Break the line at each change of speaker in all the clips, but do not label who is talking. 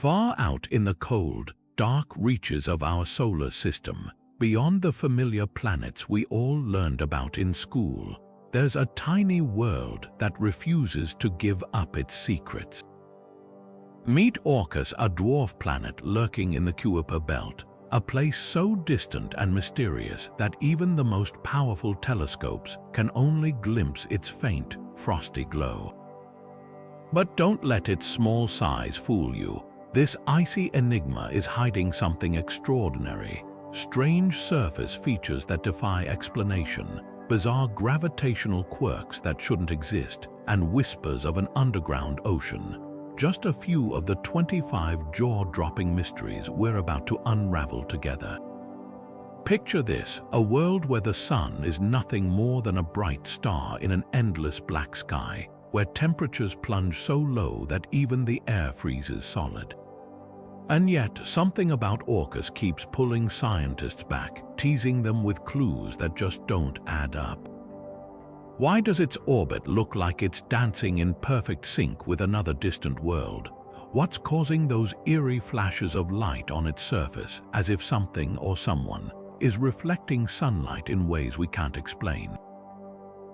Far out in the cold, dark reaches of our solar system, beyond the familiar planets we all learned about in school, there's a tiny world that refuses to give up its secrets. Meet Orcus, a dwarf planet lurking in the Kuiper belt, a place so distant and mysterious that even the most powerful telescopes can only glimpse its faint, frosty glow. But don't let its small size fool you. This icy enigma is hiding something extraordinary. Strange surface features that defy explanation, bizarre gravitational quirks that shouldn't exist, and whispers of an underground ocean. Just a few of the 25 jaw-dropping mysteries we're about to unravel together. Picture this, a world where the sun is nothing more than a bright star in an endless black sky, where temperatures plunge so low that even the air freezes solid. And yet, something about Orcus keeps pulling scientists back, teasing them with clues that just don't add up. Why does its orbit look like it's dancing in perfect sync with another distant world? What's causing those eerie flashes of light on its surface, as if something or someone is reflecting sunlight in ways we can't explain?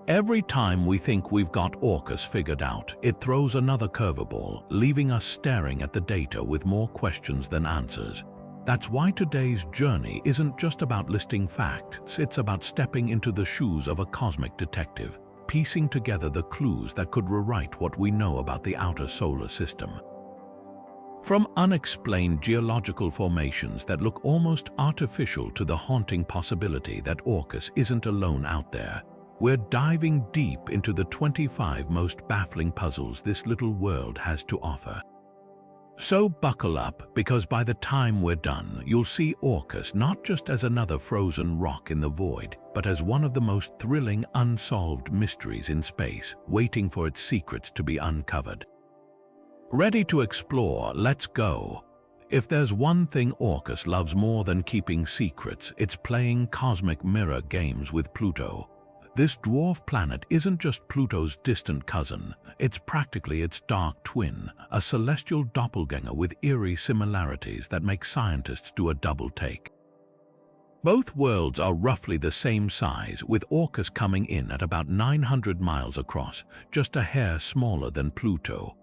Every time we think we've got Orcus figured out, it throws another curveball, leaving us staring at the data with more questions than answers. That's why today's journey isn't just about listing facts, it's about stepping into the shoes of a cosmic detective, piecing together the clues that could rewrite what we know about the outer solar system. From unexplained geological formations that look almost artificial to the haunting possibility that Orcus isn't alone out there, we're diving deep into the 25 most baffling puzzles this little world has to offer. So buckle up, because by the time we're done, you'll see Orcus not just as another frozen rock in the void, but as one of the most thrilling unsolved mysteries in space, waiting for its secrets to be uncovered. Ready to explore? Let's go. If there's one thing Orcus loves more than keeping secrets, it's playing cosmic mirror games with Pluto. This dwarf planet isn't just Pluto's distant cousin, it's practically its dark twin, a celestial doppelganger with eerie similarities that make scientists do a double take. Both worlds are roughly the same size, with Orcus coming in at about 900 miles across, just a hair smaller than Pluto.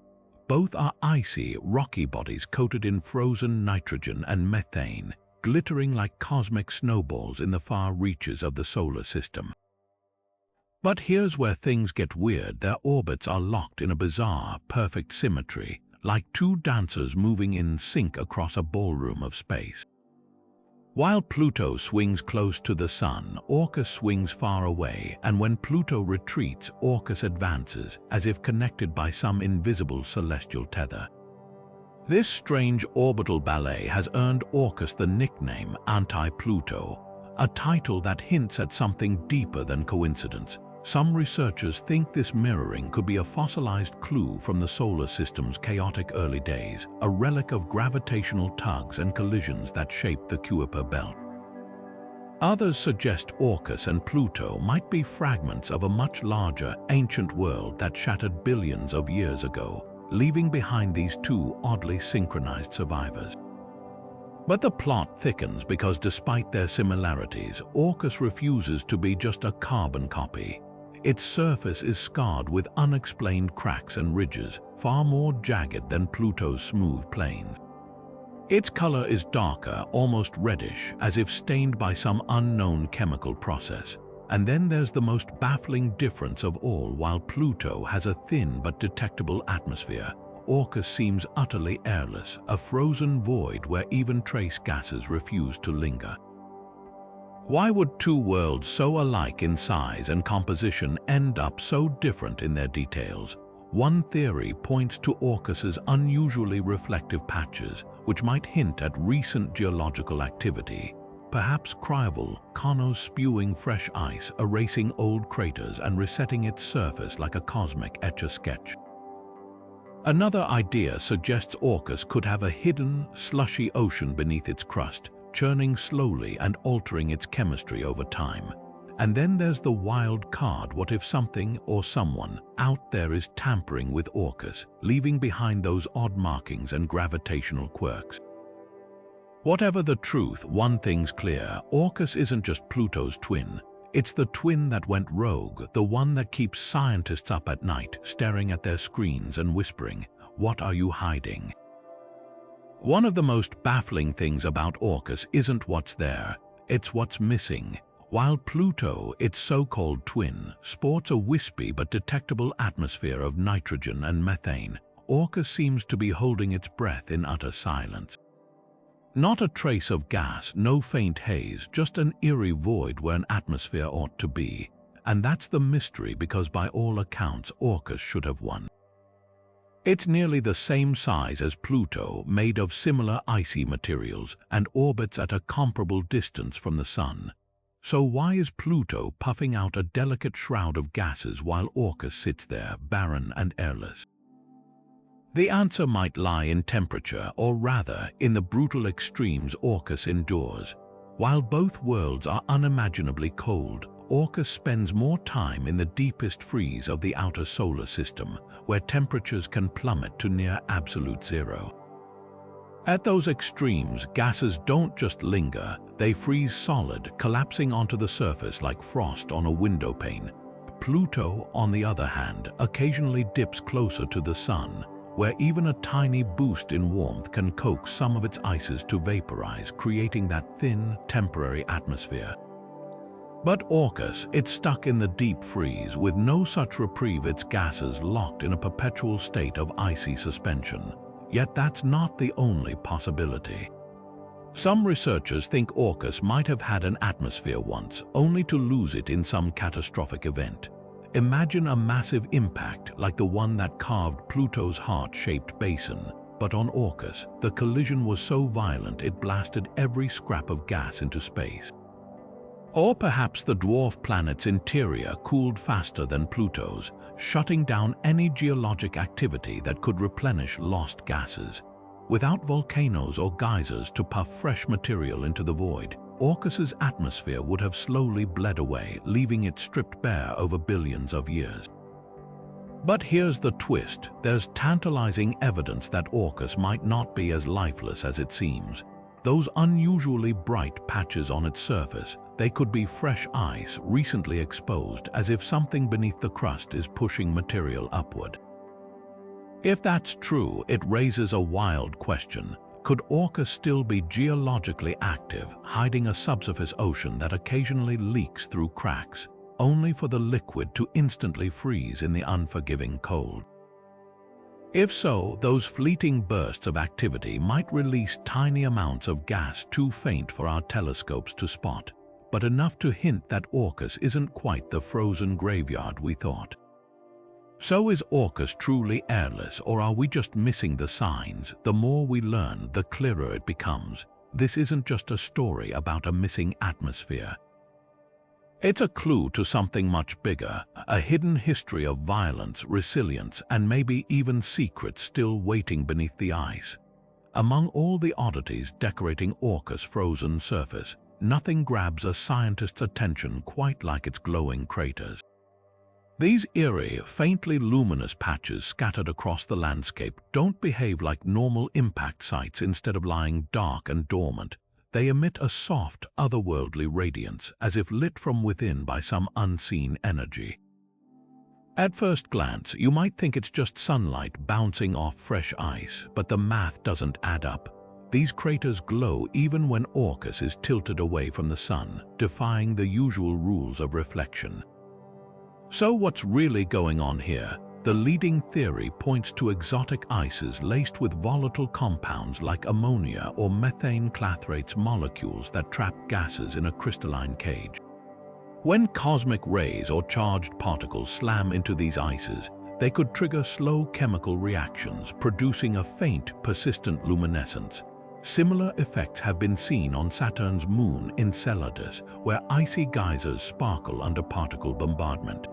Both are icy, rocky bodies coated in frozen nitrogen and methane, glittering like cosmic snowballs in the far reaches of the solar system. But here's where things get weird. Their orbits are locked in a bizarre, perfect symmetry, like two dancers moving in sync across a ballroom of space. While Pluto swings close to the sun, Orcus swings far away, and when Pluto retreats, Orcus advances, as if connected by some invisible celestial tether. This strange orbital ballet has earned Orcus the nickname Anti-Pluto, a title that hints at something deeper than coincidence. Some researchers think this mirroring could be a fossilized clue from the solar system's chaotic early days, a relic of gravitational tugs and collisions that shaped the Kuiper belt. Others suggest Orcus and Pluto might be fragments of a much larger, ancient world that shattered billions of years ago, leaving behind these two oddly synchronized survivors. But the plot thickens because despite their similarities, Orcus refuses to be just a carbon copy. Its surface is scarred with unexplained cracks and ridges, far more jagged than Pluto's smooth plains. Its color is darker, almost reddish, as if stained by some unknown chemical process. And then there's the most baffling difference of all. While Pluto has a thin but detectable atmosphere, Orcus seems utterly airless, a frozen void where even trace gases refuse to linger. Why would two worlds so alike in size and composition end up so different in their details? One theory points to Orcus's unusually reflective patches, which might hint at recent geological activity. Perhaps volcanoes spewing fresh ice, erasing old craters and resetting its surface like a cosmic etch-a-sketch. Another idea suggests Orcus could have a hidden, slushy ocean beneath its crust, churning slowly and altering its chemistry over time. And then there's the wild card: what if something or someone out there is tampering with Orcus, leaving behind those odd markings and gravitational quirks? Whatever the truth, one thing's clear: Orcus isn't just Pluto's twin. It's the twin that went rogue, the one that keeps scientists up at night, staring at their screens and whispering, "What are you hiding?" One of the most baffling things about Orcus isn't what's there, it's what's missing. While Pluto, its so-called twin, sports a wispy but detectable atmosphere of nitrogen and methane, Orcus seems to be holding its breath in utter silence. Not a trace of gas, no faint haze, just an eerie void where an atmosphere ought to be. And that's the mystery, because by all accounts, Orcus should have won. It's nearly the same size as Pluto, made of similar icy materials, and orbits at a comparable distance from the Sun. So why is Pluto puffing out a delicate shroud of gases while Orcus sits there, barren and airless? The answer might lie in temperature, or rather, in the brutal extremes Orcus endures. While both worlds are unimaginably cold, Orcus spends more time in the deepest freeze of the outer solar system, where temperatures can plummet to near absolute zero. At those extremes, gases don't just linger, they freeze solid, collapsing onto the surface like frost on a window pane. Pluto, on the other hand, occasionally dips closer to the Sun, where even a tiny boost in warmth can coax some of its ices to vaporize, creating that thin, temporary atmosphere. But Orcus, it's stuck in the deep freeze, with no such reprieve, its gases locked in a perpetual state of icy suspension. Yet that's not the only possibility. Some researchers think Orcus might have had an atmosphere once, only to lose it in some catastrophic event. Imagine a massive impact like the one that carved Pluto's heart-shaped basin, but on Orcus, the collision was so violent it blasted every scrap of gas into space. Or perhaps the dwarf planet's interior cooled faster than Pluto's, shutting down any geologic activity that could replenish lost gases. Without volcanoes or geysers to puff fresh material into the void, Orcus's atmosphere would have slowly bled away, leaving it stripped bare over billions of years. But here's the twist: there's tantalizing evidence that Orcus might not be as lifeless as it seems. Those unusually bright patches on its surface, they could be fresh ice recently exposed, as if something beneath the crust is pushing material upward. If that's true, it raises a wild question. Could Orcus still be geologically active, hiding a subsurface ocean that occasionally leaks through cracks, only for the liquid to instantly freeze in the unforgiving cold? If so, those fleeting bursts of activity might release tiny amounts of gas too faint for our telescopes to spot, but enough to hint that Orcus isn't quite the frozen graveyard we thought. So is Orcus truly airless, or are we just missing the signs? The more we learn, the clearer it becomes. This isn't just a story about a missing atmosphere. It's a clue to something much bigger, a hidden history of violence, resilience, and maybe even secrets still waiting beneath the ice. Among all the oddities decorating Orcus' frozen surface, nothing grabs a scientist's attention quite like its glowing craters. These eerie, faintly luminous patches scattered across the landscape don't behave like normal impact sites. Instead of lying dark and dormant, they emit a soft, otherworldly radiance, as if lit from within by some unseen energy. At first glance, you might think it's just sunlight bouncing off fresh ice, but the math doesn't add up. These craters glow even when Orcus is tilted away from the sun, defying the usual rules of reflection. So what's really going on here? The leading theory points to exotic ices laced with volatile compounds like ammonia or methane clathrates, molecules that trap gases in a crystalline cage. When cosmic rays or charged particles slam into these ices, they could trigger slow chemical reactions, producing a faint, persistent luminescence. Similar effects have been seen on Saturn's moon Enceladus, where icy geysers sparkle under particle bombardment.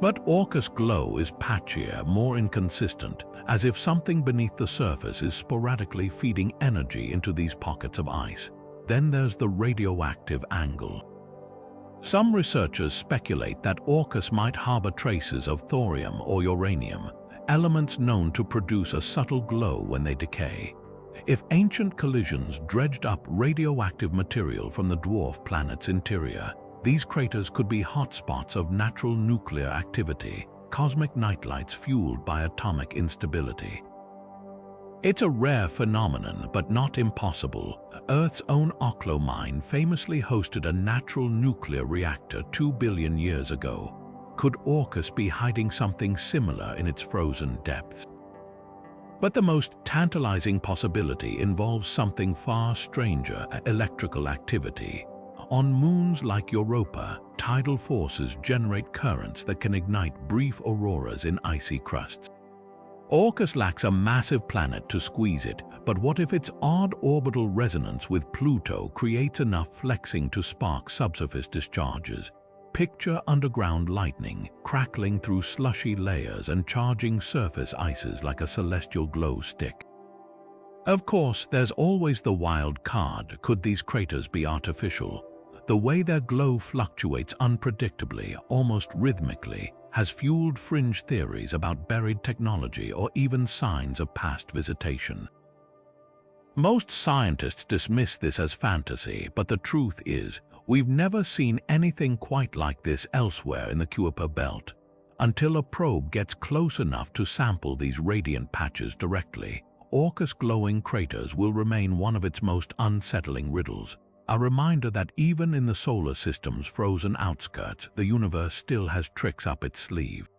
But Orcus' glow is patchier, more inconsistent, as if something beneath the surface is sporadically feeding energy into these pockets of ice. Then there's the radioactive angle. Some researchers speculate that Orcus might harbor traces of thorium or uranium, elements known to produce a subtle glow when they decay. If ancient collisions dredged up radioactive material from the dwarf planet's interior, these craters could be hotspots of natural nuclear activity, cosmic nightlights fueled by atomic instability. It's a rare phenomenon, but not impossible. Earth's own Oklo mine famously hosted a natural nuclear reactor 2 billion years ago. Could Orcus be hiding something similar in its frozen depths? But the most tantalizing possibility involves something far stranger: electrical activity. On moons like Europa, tidal forces generate currents that can ignite brief auroras in icy crusts. Orcus lacks a massive planet to squeeze it, but what if its odd orbital resonance with Pluto creates enough flexing to spark subsurface discharges? Picture underground lightning, crackling through slushy layers and charging surface ices like a celestial glow stick. Of course, there's always the wild card: could these craters be artificial? The way their glow fluctuates unpredictably, almost rhythmically, has fueled fringe theories about buried technology or even signs of past visitation. Most scientists dismiss this as fantasy, but the truth is, we've never seen anything quite like this elsewhere in the Kuiper belt. Until a probe gets close enough to sample these radiant patches directly, Orcus' glowing craters will remain one of its most unsettling riddles. A reminder that even in the solar system's frozen outskirts, the universe still has tricks up its sleeve.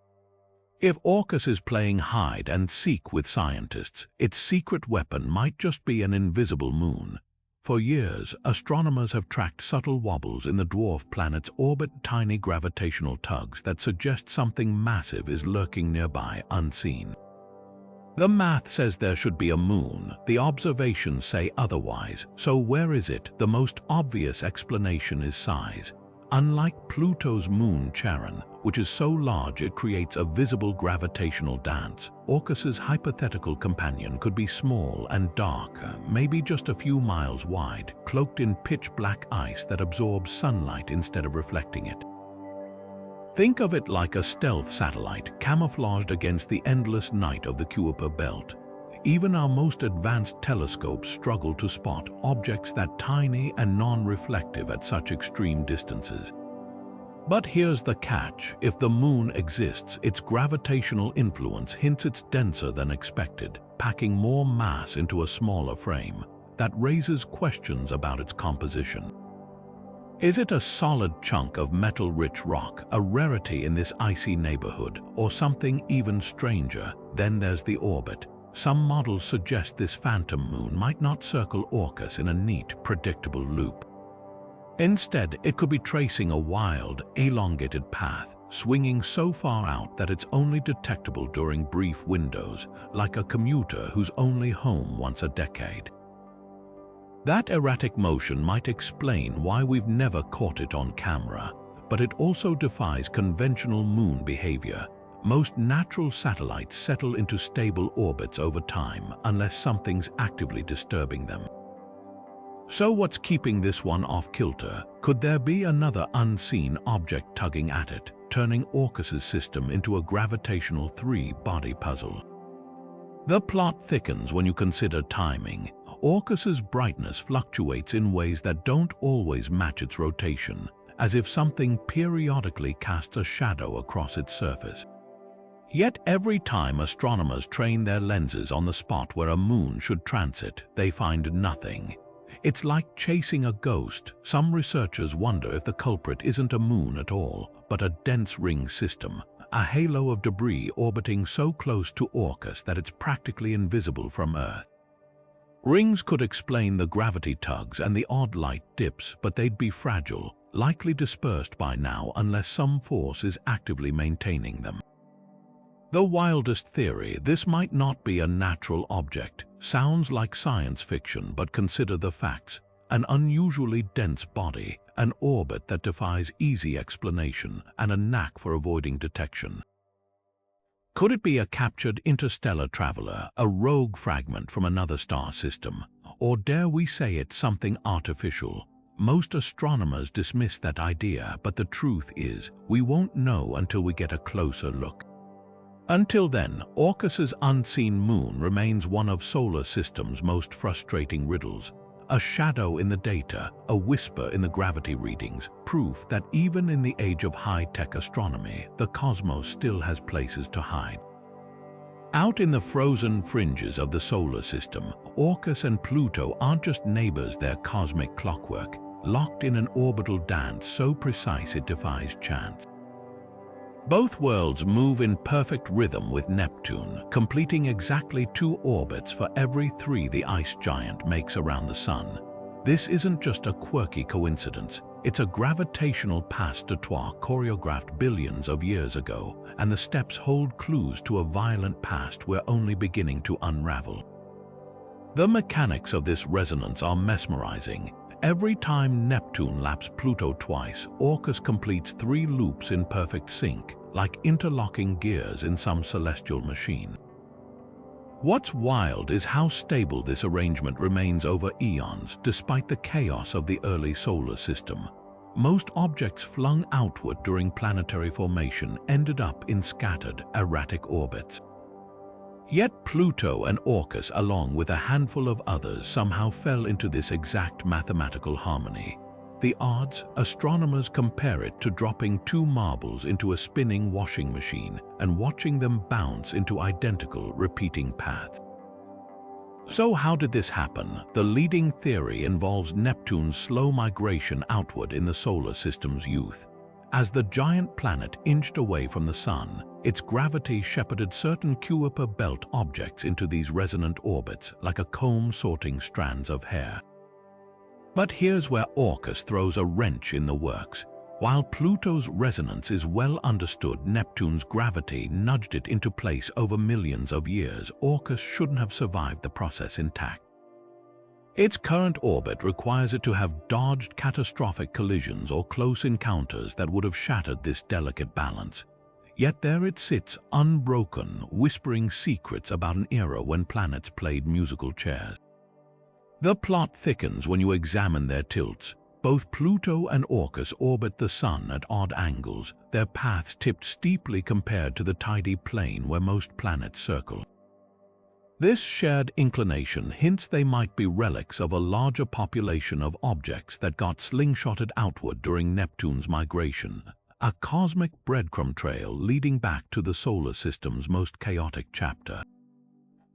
If Orcus is playing hide and seek with scientists, its secret weapon might just be an invisible moon. For years, astronomers have tracked subtle wobbles in the dwarf planet's orbit, tiny gravitational tugs that suggest something massive is lurking nearby, unseen. The math says there should be a moon, the observations say otherwise, so where is it? The most obvious explanation is size. Unlike Pluto's moon Charon, which is so large it creates a visible gravitational dance, Orcus's hypothetical companion could be small and dark, maybe just a few miles wide, cloaked in pitch-black ice that absorbs sunlight instead of reflecting it. Think of it like a stealth satellite camouflaged against the endless night of the Kuiper belt. Even our most advanced telescopes struggle to spot objects that tiny and non-reflective at such extreme distances. But here's the catch: if the moon exists, its gravitational influence hints it's denser than expected, packing more mass into a smaller frame. That raises questions about its composition. Is it a solid chunk of metal-rich rock, a rarity in this icy neighborhood, or something even stranger? Then there's the orbit. Some models suggest this phantom moon might not circle Orcus in a neat, predictable loop. Instead, it could be tracing a wild, elongated path, swinging so far out that it's only detectable during brief windows, like a commuter who's only home once a decade. That erratic motion might explain why we've never caught it on camera, but it also defies conventional moon behavior. Most natural satellites settle into stable orbits over time unless something's actively disturbing them. So what's keeping this one off kilter? Could there be another unseen object tugging at it, turning Orcus's system into a gravitational three-body puzzle? The plot thickens when you consider timing. Orcus's brightness fluctuates in ways that don't always match its rotation, as if something periodically casts a shadow across its surface. Yet every time astronomers train their lenses on the spot where a moon should transit, they find nothing. It's like chasing a ghost. Some researchers wonder if the culprit isn't a moon at all, but a dense ring system, a halo of debris orbiting so close to Orcus that it's practically invisible from Earth. Rings could explain the gravity tugs and the odd light dips, but they'd be fragile, likely dispersed by now unless some force is actively maintaining them. The wildest theory: this might not be a natural object. Sounds like science fiction, but consider the facts. An unusually dense body, an orbit that defies easy explanation, and a knack for avoiding detection. Could it be a captured interstellar traveler, a rogue fragment from another star system? Or dare we say it something artificial? Most astronomers dismiss that idea, but the truth is, we won't know until we get a closer look. Until then, Orcus's unseen moon remains one of solar system's most frustrating riddles. A shadow in the data, a whisper in the gravity readings, proof that even in the age of high-tech astronomy, the cosmos still has places to hide. Out in the frozen fringes of the solar system, Orcus and Pluto aren't just neighbors, they're cosmic clockwork, locked in an orbital dance so precise it defies chance. Both worlds move in perfect rhythm, with Neptune completing exactly 2 orbits for every 3 the ice giant makes around the Sun. This isn't just a quirky coincidence, it's a gravitational passe-deux-trois choreographed billions of years ago, and the steps hold clues to a violent past we're only beginning to unravel. The mechanics of this resonance are mesmerizing. Every time Neptune laps Pluto twice, Orcus completes 3 loops in perfect sync, like interlocking gears in some celestial machine. What's wild is how stable this arrangement remains over eons, despite the chaos of the early solar system. Most objects flung outward during planetary formation ended up in scattered, erratic orbits. Yet Pluto and Orcus, along with a handful of others, somehow fell into this exact mathematical harmony. The odds, astronomers compare it to dropping 2 marbles into a spinning washing machine and watching them bounce into identical, repeating paths. So how did this happen? The leading theory involves Neptune's slow migration outward in the solar system's youth. As the giant planet inched away from the Sun, its gravity shepherded certain Kuiper belt objects into these resonant orbits, like a comb sorting strands of hair. But here's where Orcus throws a wrench in the works. While Pluto's resonance is well understood, Neptune's gravity nudged it into place over millions of years. Orcus shouldn't have survived the process intact. Its current orbit requires it to have dodged catastrophic collisions or close encounters that would have shattered this delicate balance. Yet there it sits, unbroken, whispering secrets about an era when planets played musical chairs. The plot thickens when you examine their tilts. Both Pluto and Orcus orbit the Sun at odd angles, their paths tipped steeply compared to the tidy plane where most planets circle. This shared inclination hints they might be relics of a larger population of objects that got slingshotted outward during Neptune's migration, a cosmic breadcrumb trail leading back to the solar system's most chaotic chapter.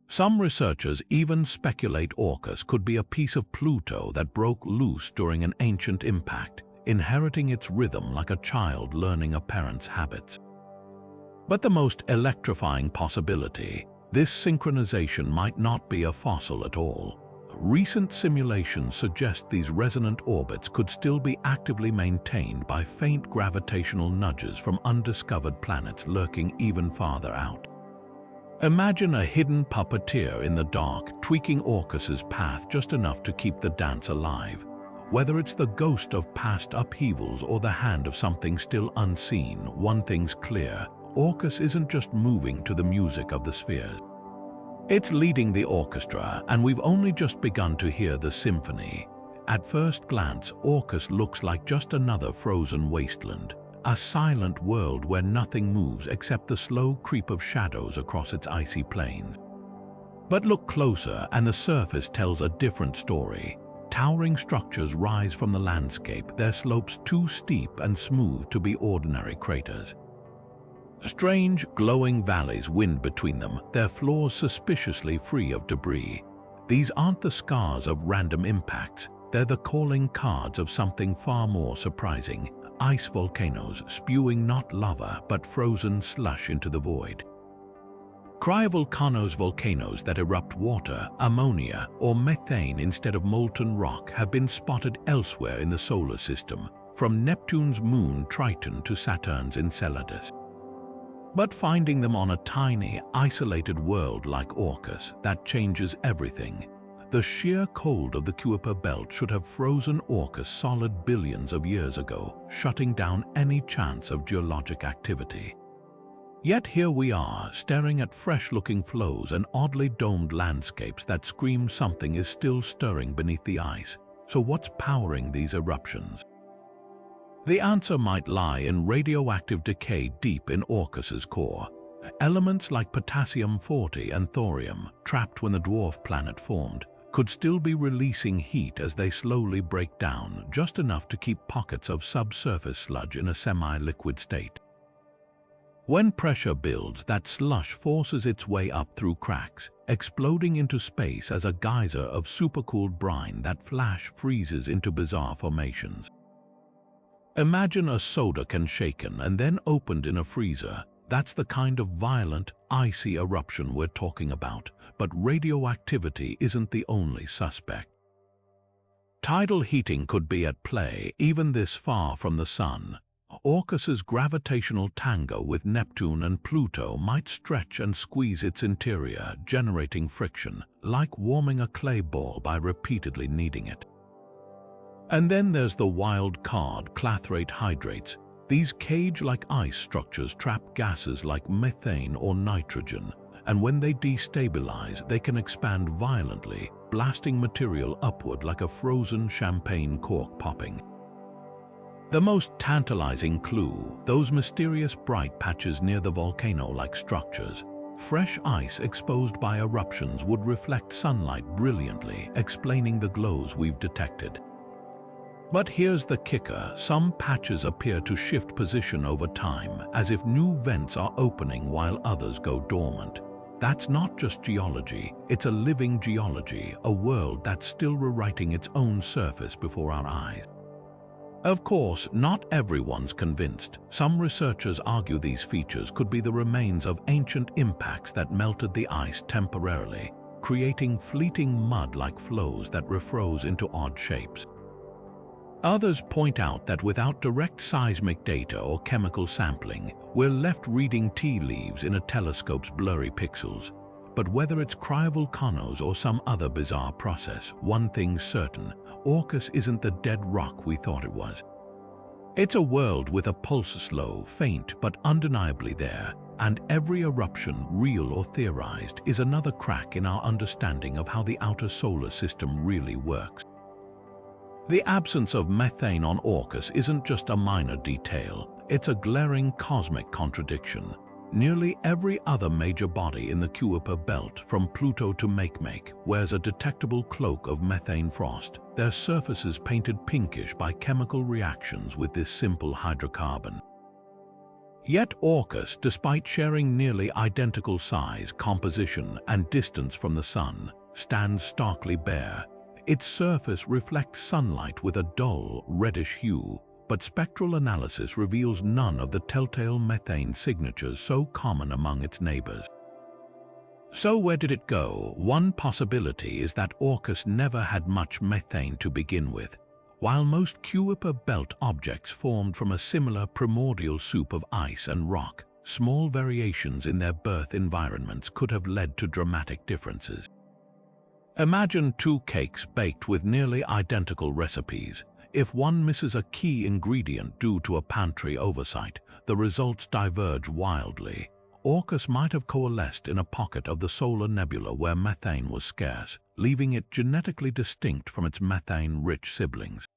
Some researchers even speculate Orcus could be a piece of Pluto that broke loose during an ancient impact, inheriting its rhythm like a child learning a parent's habits. But the most electrifying possibility, this synchronization might not be a fossil at all. Recent simulations suggest these resonant orbits could still be actively maintained by faint gravitational nudges from undiscovered planets lurking even farther out. Imagine a hidden puppeteer in the dark, tweaking Orcus's path just enough to keep the dance alive. Whether it's the ghost of past upheavals or the hand of something still unseen, one thing's clear: Orcus isn't just moving to the music of the spheres. It's leading the orchestra, and we've only just begun to hear the symphony. At first glance, Orcus looks like just another frozen wasteland, a silent world where nothing moves except the slow creep of shadows across its icy plains. But look closer, and the surface tells a different story. Towering structures rise from the landscape, their slopes too steep and smooth to be ordinary craters. Strange, glowing valleys wind between them, their floors suspiciously free of debris. These aren't the scars of random impacts, they're the calling cards of something far more surprising: ice volcanoes spewing not lava but frozen slush into the void. Cryovolcanoes, volcanoes that erupt water, ammonia, or methane instead of molten rock, have been spotted elsewhere in the solar system, from Neptune's moon Triton to Saturn's Enceladus. But finding them on a tiny, isolated world like Orcus, that changes everything. The sheer cold of the Kuiper belt should have frozen Orcus solid billions of years ago, shutting down any chance of geologic activity. Yet here we are, staring at fresh-looking flows and oddly domed landscapes that scream something is still stirring beneath the ice. So what's powering these eruptions? The answer might lie in radioactive decay deep in Orcus's core. Elements like potassium-40 and thorium, trapped when the dwarf planet formed, could still be releasing heat as they slowly break down, just enough to keep pockets of subsurface sludge in a semi-liquid state. When pressure builds, that slush forces its way up through cracks, exploding into space as a geyser of supercooled brine that flash freezes into bizarre formations. Imagine a soda can shaken and then opened in a freezer. That's the kind of violent, icy eruption we're talking about, but radioactivity isn't the only suspect. Tidal heating could be at play, even this far from the Sun. Orcus's gravitational tango with Neptune and Pluto might stretch and squeeze its interior, generating friction, like warming a clay ball by repeatedly kneading it. And then there's the wild card, clathrate hydrates. These cage-like ice structures trap gases like methane or nitrogen, and when they destabilize, they can expand violently, blasting material upward like a frozen champagne cork popping. The most tantalizing clue, those mysterious bright patches near the volcano-like structures. Fresh ice exposed by eruptions would reflect sunlight brilliantly, explaining the glows we've detected. But here's the kicker, some patches appear to shift position over time, as if new vents are opening while others go dormant. That's not just geology, it's a living geology, a world that's still rewriting its own surface before our eyes. Of course, not everyone's convinced. Some researchers argue these features could be the remains of ancient impacts that melted the ice temporarily, creating fleeting mud-like flows that refroze into odd shapes. Others point out that without direct seismic data or chemical sampling, we're left reading tea leaves in a telescope's blurry pixels. But whether it's cryovolcanoes or some other bizarre process, one thing's certain, Orcus isn't the dead rock we thought it was. It's a world with a pulse slow, faint, but undeniably there, and every eruption, real or theorized, is another crack in our understanding of how the outer solar system really works. The absence of methane on Orcus isn't just a minor detail, it's a glaring cosmic contradiction. Nearly every other major body in the Kuiper belt, from Pluto to Makemake, wears a detectable cloak of methane frost, their surfaces painted pinkish by chemical reactions with this simple hydrocarbon. Yet Orcus, despite sharing nearly identical size, composition, and distance from the Sun, stands starkly bare. Its surface reflects sunlight with a dull, reddish hue, but spectral analysis reveals none of the telltale methane signatures so common among its neighbors. So where did it go? One possibility is that Orcus never had much methane to begin with. While most Kuiper belt objects formed from a similar primordial soup of ice and rock, small variations in their birth environments could have led to dramatic differences. Imagine two cakes baked with nearly identical recipes. If one misses a key ingredient due to a pantry oversight, the results diverge wildly. Orcus might have coalesced in a pocket of the solar nebula where methane was scarce, leaving it genetically distinct from its methane-rich siblings.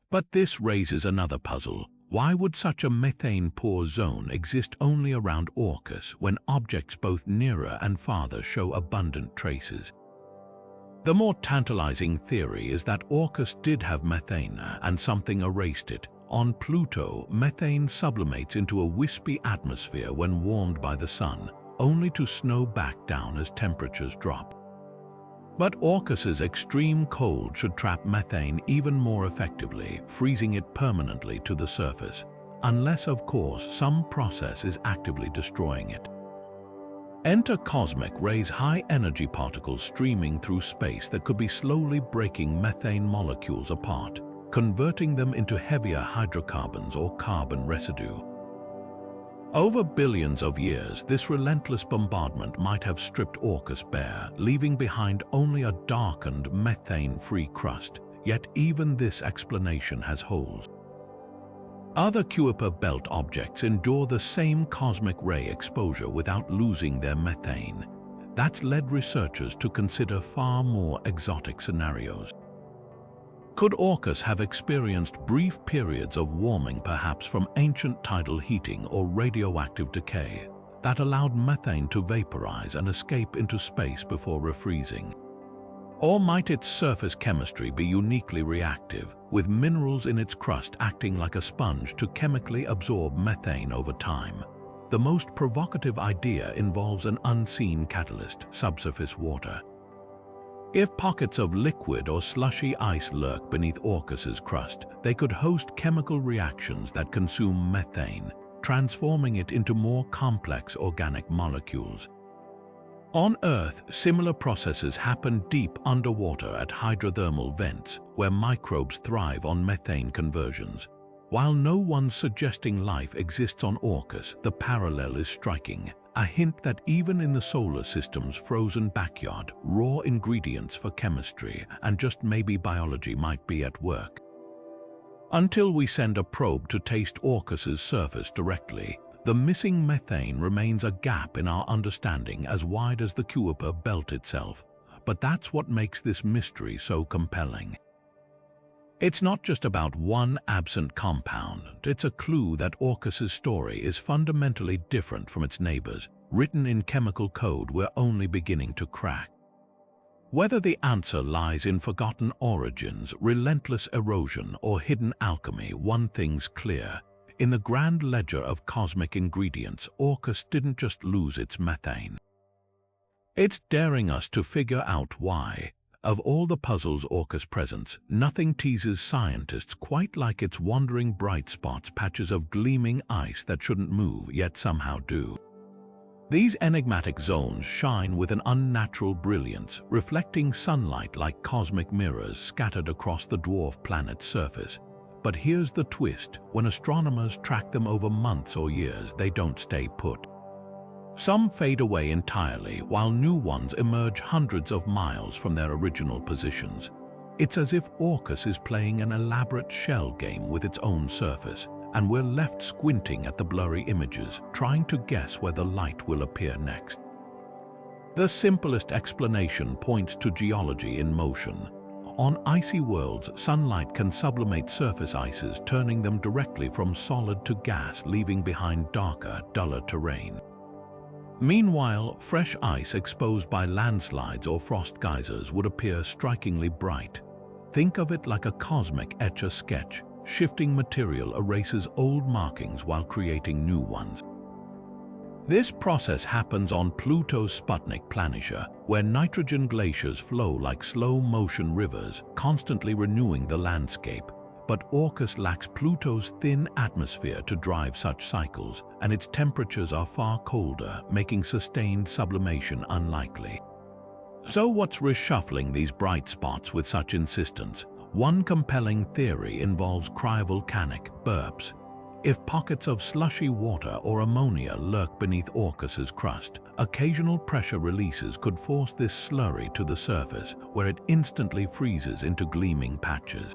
But this raises another puzzle. Why would such a methane-poor zone exist only around Orcus when objects both nearer and farther show abundant traces? The more tantalizing theory is that Orcus did have methane and something erased it. On Pluto, methane sublimates into a wispy atmosphere when warmed by the Sun, only to snow back down as temperatures drop. But Orcus's extreme cold should trap methane even more effectively, freezing it permanently to the surface, unless, of course, some process is actively destroying it. Enter cosmic rays, high-energy particles streaming through space that could be slowly breaking methane molecules apart, converting them into heavier hydrocarbons or carbon residue. Over billions of years, this relentless bombardment might have stripped Orcus bare, leaving behind only a darkened, methane-free crust, yet even this explanation has holes. Other Kuiper belt objects endure the same cosmic ray exposure without losing their methane. That's led researchers to consider far more exotic scenarios. Could Orcus have experienced brief periods of warming, perhaps from ancient tidal heating or radioactive decay, that allowed methane to vaporize and escape into space before refreezing? Or might its surface chemistry be uniquely reactive, with minerals in its crust acting like a sponge to chemically absorb methane over time? The most provocative idea involves an unseen catalyst, subsurface water. If pockets of liquid or slushy ice lurk beneath Orcus's crust, they could host chemical reactions that consume methane, transforming it into more complex organic molecules. On Earth, similar processes happen deep underwater at hydrothermal vents, where microbes thrive on methane conversions. While no one's suggesting life exists on Orcus, the parallel is striking, a hint that even in the solar system's frozen backyard, raw ingredients for chemistry and just maybe biology might be at work. Until we send a probe to taste Orcus's surface directly, the missing methane remains a gap in our understanding as wide as the Kuiper belt itself. But that's what makes this mystery so compelling. It's not just about one absent compound, it's a clue that Orcus's story is fundamentally different from its neighbors, written in chemical code we're only beginning to crack. Whether the answer lies in forgotten origins, relentless erosion, or hidden alchemy, one thing's clear. In the grand ledger of cosmic ingredients, Orcus didn't just lose its methane. It's daring us to figure out why. Of all the puzzles Orcus presents, nothing teases scientists quite like its wandering bright spots, patches of gleaming ice that shouldn't move yet somehow do. These enigmatic zones shine with an unnatural brilliance, reflecting sunlight like cosmic mirrors scattered across the dwarf planet's surface. But here's the twist: when astronomers track them over months or years, they don't stay put. Some fade away entirely, while new ones emerge hundreds of miles from their original positions. It's as if Orcus is playing an elaborate shell game with its own surface, and we're left squinting at the blurry images, trying to guess where the light will appear next. The simplest explanation points to geology in motion. On icy worlds, sunlight can sublimate surface ices, turning them directly from solid to gas, leaving behind darker, duller terrain. Meanwhile, fresh ice exposed by landslides or frost geysers would appear strikingly bright. Think of it like a cosmic etch-a-sketch. Shifting material erases old markings while creating new ones. This process happens on Pluto's Sputnik Planitia, where nitrogen glaciers flow like slow-motion rivers, constantly renewing the landscape. But Orcus lacks Pluto's thin atmosphere to drive such cycles, and its temperatures are far colder, making sustained sublimation unlikely. So what's reshuffling these bright spots with such insistence? One compelling theory involves cryovolcanic burps. If pockets of slushy water or ammonia lurk beneath Orcus's crust, occasional pressure releases could force this slurry to the surface, where it instantly freezes into gleaming patches.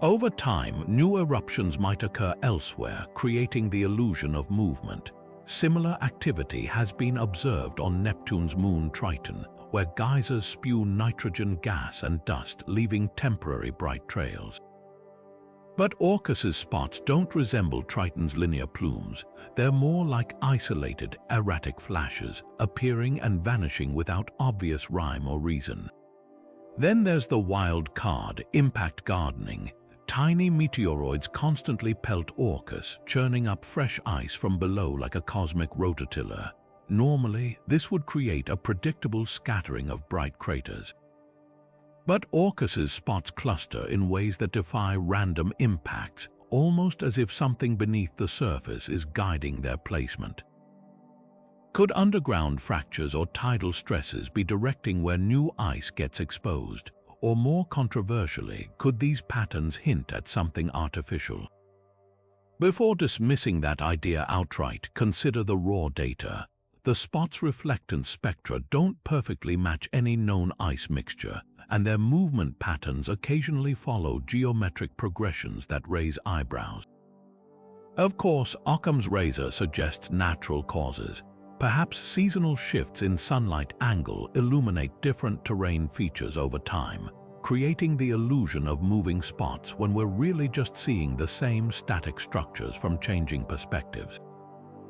Over time, new eruptions might occur elsewhere, creating the illusion of movement. Similar activity has been observed on Neptune's moon Triton, where geysers spew nitrogen gas and dust, leaving temporary bright trails. But Orcus's spots don't resemble Triton's linear plumes. They're more like isolated, erratic flashes, appearing and vanishing without obvious rhyme or reason. Then there's the wild card, impact gardening. Tiny meteoroids constantly pelt Orcus, churning up fresh ice from below like a cosmic rototiller. Normally, this would create a predictable scattering of bright craters. But Orcus's spots cluster in ways that defy random impacts, almost as if something beneath the surface is guiding their placement. Could underground fractures or tidal stresses be directing where new ice gets exposed? Or more controversially, could these patterns hint at something artificial? Before dismissing that idea outright, consider the raw data. The spots' reflectance spectra don't perfectly match any known ice mixture, and their movement patterns occasionally follow geometric progressions that raise eyebrows. Of course, Occam's razor suggests natural causes. Perhaps seasonal shifts in sunlight angle illuminate different terrain features over time, creating the illusion of moving spots when we're really just seeing the same static structures from changing perspectives.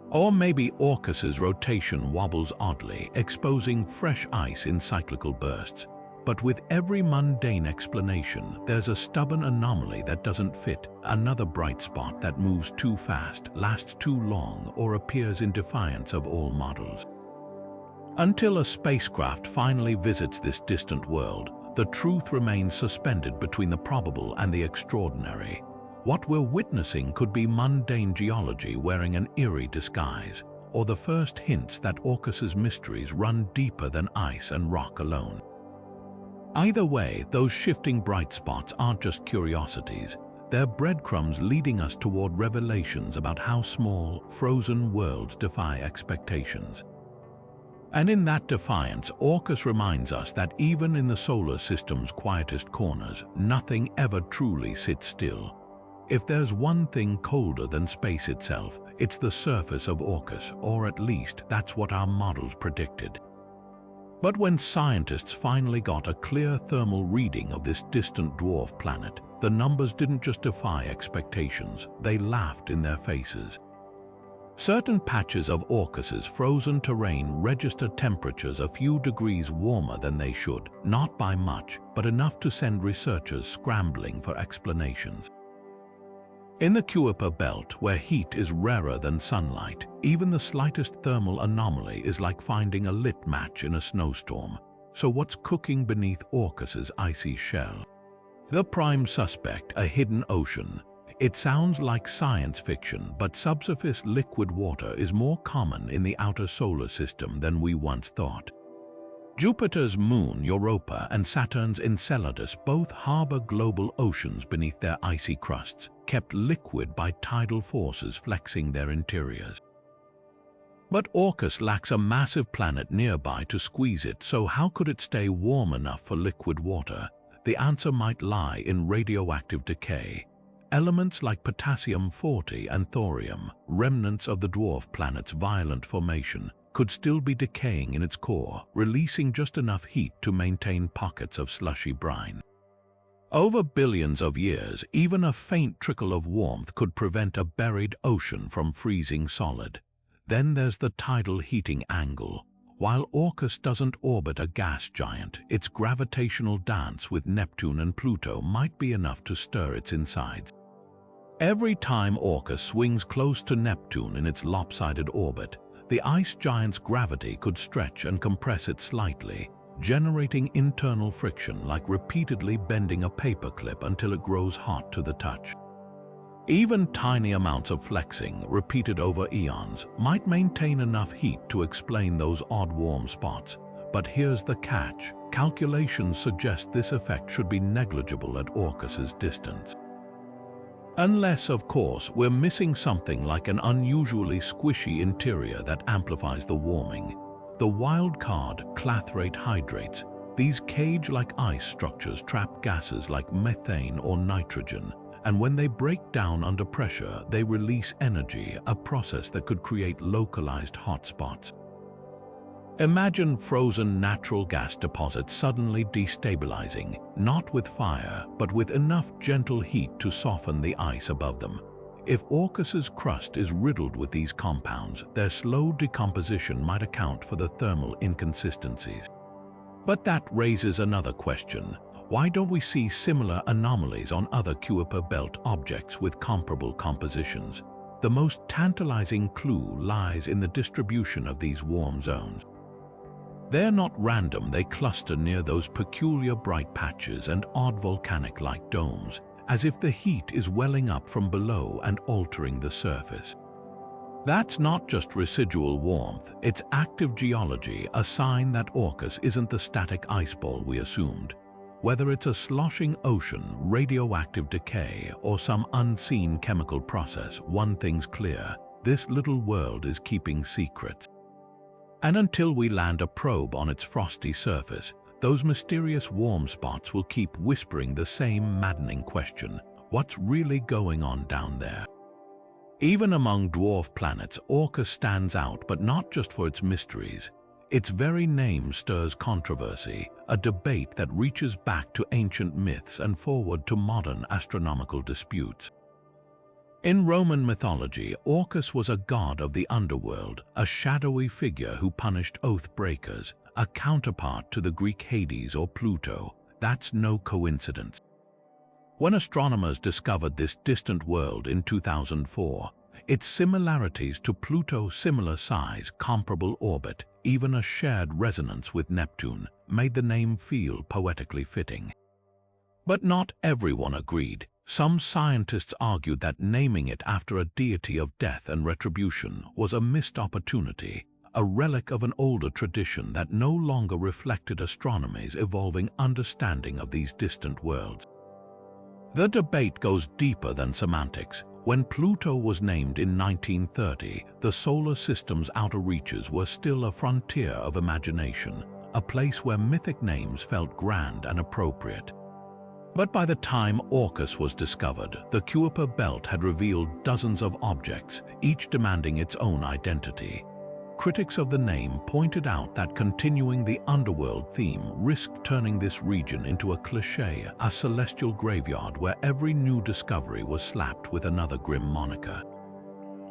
Or maybe Orcus's rotation wobbles oddly, exposing fresh ice in cyclical bursts. But with every mundane explanation, there's a stubborn anomaly that doesn't fit, another bright spot that moves too fast, lasts too long, or appears in defiance of all models. Until a spacecraft finally visits this distant world, the truth remains suspended between the probable and the extraordinary. What we're witnessing could be mundane geology wearing an eerie disguise, or the first hints that Orcus's mysteries run deeper than ice and rock alone. Either way, those shifting bright spots aren't just curiosities. They're breadcrumbs leading us toward revelations about how small, frozen worlds defy expectations. And in that defiance, Orcus reminds us that even in the solar system's quietest corners, nothing ever truly sits still. If there's one thing colder than space itself, it's the surface of Orcus, or at least that's what our models predicted. But when scientists finally got a clear thermal reading of this distant dwarf planet, the numbers didn't just defy expectations, they laughed in their faces. Certain patches of Orcus's frozen terrain register temperatures a few degrees warmer than they should, not by much, but enough to send researchers scrambling for explanations. In the Kuiper belt, where heat is rarer than sunlight, even the slightest thermal anomaly is like finding a lit match in a snowstorm. So what's cooking beneath Orcus's icy shell? The prime suspect, a hidden ocean. It sounds like science fiction, but subsurface liquid water is more common in the outer solar system than we once thought. Jupiter's moon, Europa, and Saturn's Enceladus both harbor global oceans beneath their icy crusts, kept liquid by tidal forces flexing their interiors. But Orcus lacks a massive planet nearby to squeeze it, so how could it stay warm enough for liquid water? The answer might lie in radioactive decay. Elements like potassium-40 and thorium, remnants of the dwarf planet's violent formation, could still be decaying in its core, releasing just enough heat to maintain pockets of slushy brine. Over billions of years, even a faint trickle of warmth could prevent a buried ocean from freezing solid. Then there's the tidal heating angle. While Orcus doesn't orbit a gas giant, its gravitational dance with Neptune and Pluto might be enough to stir its insides. Every time Orcus swings close to Neptune in its lopsided orbit, the ice giant's gravity could stretch and compress it slightly, generating internal friction like repeatedly bending a paperclip until it grows hot to the touch. Even tiny amounts of flexing, repeated over eons, might maintain enough heat to explain those odd warm spots. But here's the catch. Calculations suggest this effect should be negligible at Orcus's distance. Unless, of course, we're missing something like an unusually squishy interior that amplifies the warming. The wild card, clathrate hydrates. These cage-like ice structures trap gases like methane or nitrogen, and when they break down under pressure, they release energy, a process that could create localized hotspots. Imagine frozen natural gas deposits suddenly destabilizing, not with fire, but with enough gentle heat to soften the ice above them. If Orcus's crust is riddled with these compounds, their slow decomposition might account for the thermal inconsistencies. But that raises another question. Why don't we see similar anomalies on other Kuiper belt objects with comparable compositions? The most tantalizing clue lies in the distribution of these warm zones. They're not random, they cluster near those peculiar bright patches and odd volcanic-like domes, as if the heat is welling up from below and altering the surface. That's not just residual warmth, it's active geology, a sign that Orcus isn't the static ice ball we assumed. Whether it's a sloshing ocean, radioactive decay, or some unseen chemical process, one thing's clear: this little world is keeping secrets. And until we land a probe on its frosty surface, those mysterious warm spots will keep whispering the same maddening question: what's really going on down there? Even among dwarf planets, Orcus stands out, but not just for its mysteries. Its very name stirs controversy, a debate that reaches back to ancient myths and forward to modern astronomical disputes. In Roman mythology, Orcus was a god of the underworld, a shadowy figure who punished oath breakers, a counterpart to the Greek Hades or Pluto. That's no coincidence. When astronomers discovered this distant world in 2004, its similarities to Pluto's similar size, comparable orbit, even a shared resonance with Neptune, made the name feel poetically fitting. But not everyone agreed. Some scientists argued that naming it after a deity of death and retribution was a missed opportunity, a relic of an older tradition that no longer reflected astronomy's evolving understanding of these distant worlds. The debate goes deeper than semantics. When Pluto was named in 1930, the solar system's outer reaches were still a frontier of imagination, a place where mythic names felt grand and appropriate. But by the time Orcus was discovered, the Kuiper belt had revealed dozens of objects, each demanding its own identity. Critics of the name pointed out that continuing the underworld theme risked turning this region into a cliché, a celestial graveyard where every new discovery was slapped with another grim moniker.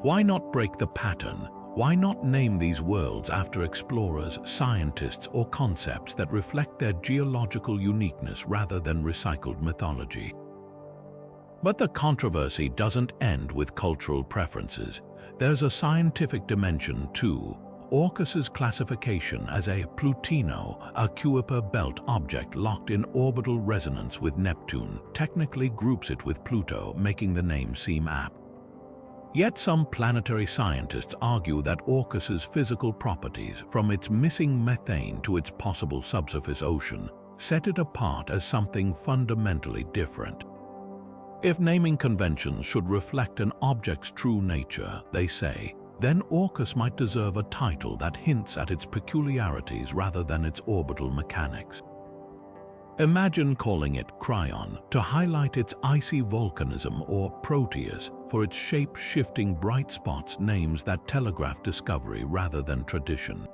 Why not break the pattern? Why not name these worlds after explorers, scientists, or concepts that reflect their geological uniqueness rather than recycled mythology? But the controversy doesn't end with cultural preferences. There's a scientific dimension too. Orcus's classification as a Plutino, a Kuiper belt object locked in orbital resonance with Neptune, technically groups it with Pluto, making the name seem apt. Yet some planetary scientists argue that Orcus's physical properties, from its missing methane to its possible subsurface ocean, set it apart as something fundamentally different. If naming conventions should reflect an object's true nature, they say, then Orcus might deserve a title that hints at its peculiarities rather than its orbital mechanics. Imagine calling it Cryon to highlight its icy volcanism, or Proteus for its shape-shifting bright spots, names that telegraph discovery rather than tradition.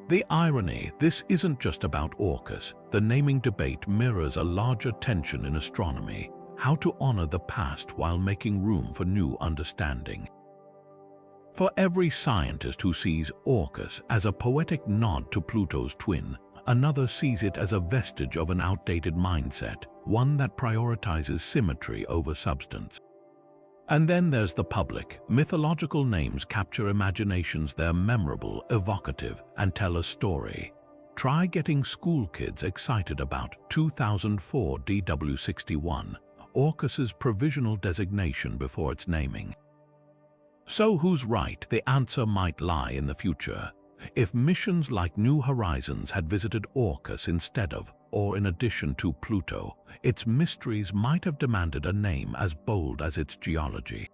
The irony, this isn't just about Orcus. The naming debate mirrors a larger tension in astronomy: how to honor the past while making room for new understanding. For every scientist who sees Orcus as a poetic nod to Pluto's twin, another sees it as a vestige of an outdated mindset, one that prioritizes symmetry over substance. And then there's the public. Mythological names capture imaginations. They're memorable, evocative, and tell a story. Try getting school kids excited about 2004 DW61, Orcus's provisional designation before its naming. So who's right? The answer might lie in the future. If missions like New Horizons had visited Orcus instead of, or in addition to, Pluto, its mysteries might have demanded a name as bold as its geology.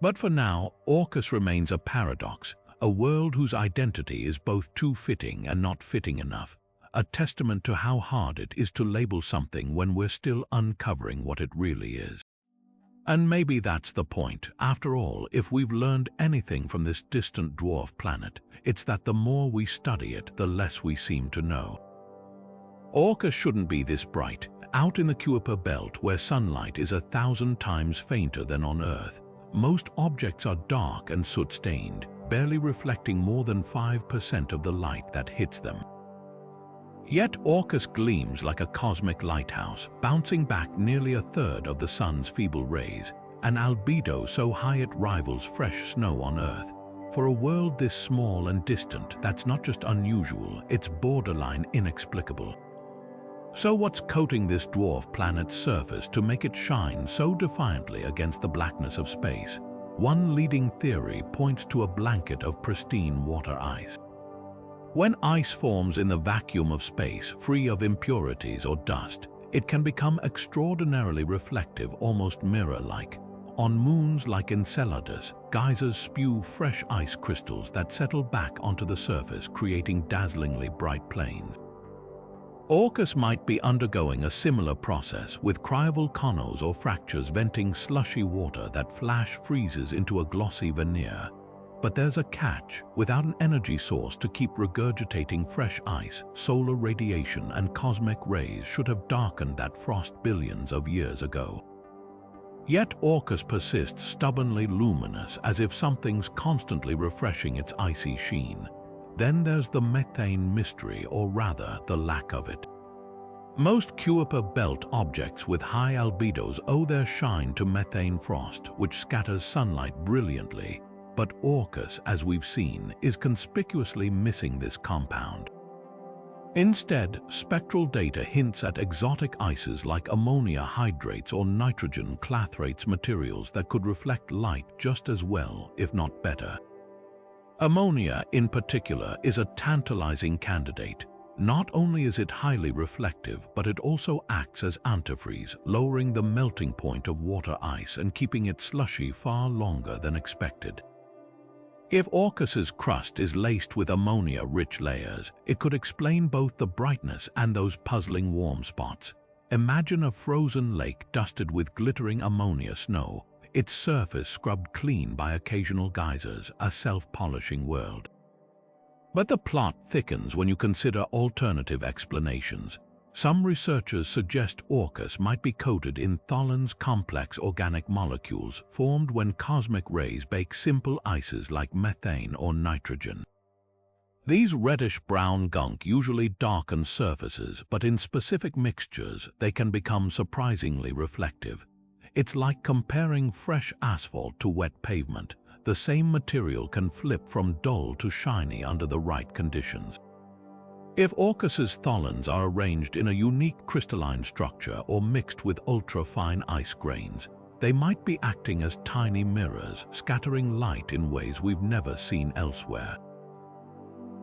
But for now, Orcus remains a paradox, a world whose identity is both too fitting and not fitting enough, a testament to how hard it is to label something when we're still uncovering what it really is. And maybe that's the point. After all, if we've learned anything from this distant dwarf planet, it's that the more we study it, the less we seem to know. Orcus shouldn't be this bright. Out in the Kuiper belt, where sunlight is 1,000 times fainter than on Earth, most objects are dark and soot-stained, barely reflecting more than 5% of the light that hits them. Yet Orcus gleams like a cosmic lighthouse, bouncing back nearly 1/3 of the sun's feeble rays, an albedo so high it rivals fresh snow on Earth. For a world this small and distant, that's not just unusual, it's borderline inexplicable. So what's coating this dwarf planet's surface to make it shine so defiantly against the blackness of space? One leading theory points to a blanket of pristine water ice. When ice forms in the vacuum of space, free of impurities or dust, it can become extraordinarily reflective, almost mirror-like. On moons like Enceladus, geysers spew fresh ice crystals that settle back onto the surface, creating dazzlingly bright plains. Orcus might be undergoing a similar process, with cryovolcanoes or fractures venting slushy water that flash freezes into a glossy veneer. But there's a catch. Without an energy source to keep regurgitating fresh ice, solar radiation and cosmic rays should have darkened that frost billions of years ago. Yet Orcus persists stubbornly luminous, as if something's constantly refreshing its icy sheen. Then there's the methane mystery, or rather, the lack of it. Most Kuiper belt objects with high albedos owe their shine to methane frost, which scatters sunlight brilliantly. But Orcus, as we've seen, is conspicuously missing this compound. Instead, spectral data hints at exotic ices like ammonia hydrates or nitrogen clathrates, materials that could reflect light just as well, if not better. Ammonia, in particular, is a tantalizing candidate. Not only is it highly reflective, but it also acts as antifreeze, lowering the melting point of water ice and keeping it slushy far longer than expected. If Orcus's crust is laced with ammonia-rich layers, it could explain both the brightness and those puzzling warm spots. Imagine a frozen lake dusted with glittering ammonia snow, its surface scrubbed clean by occasional geysers, a self-polishing world. But the plot thickens when you consider alternative explanations. Some researchers suggest Orcus might be coated in Tholen's complex organic molecules formed when cosmic rays bake simple ices like methane or nitrogen. These reddish-brown gunk usually darken surfaces, but in specific mixtures they can become surprisingly reflective. It's like comparing fresh asphalt to wet pavement. The same material can flip from dull to shiny under the right conditions. If Orcus's tholins are arranged in a unique crystalline structure or mixed with ultra-fine ice grains, they might be acting as tiny mirrors, scattering light in ways we've never seen elsewhere.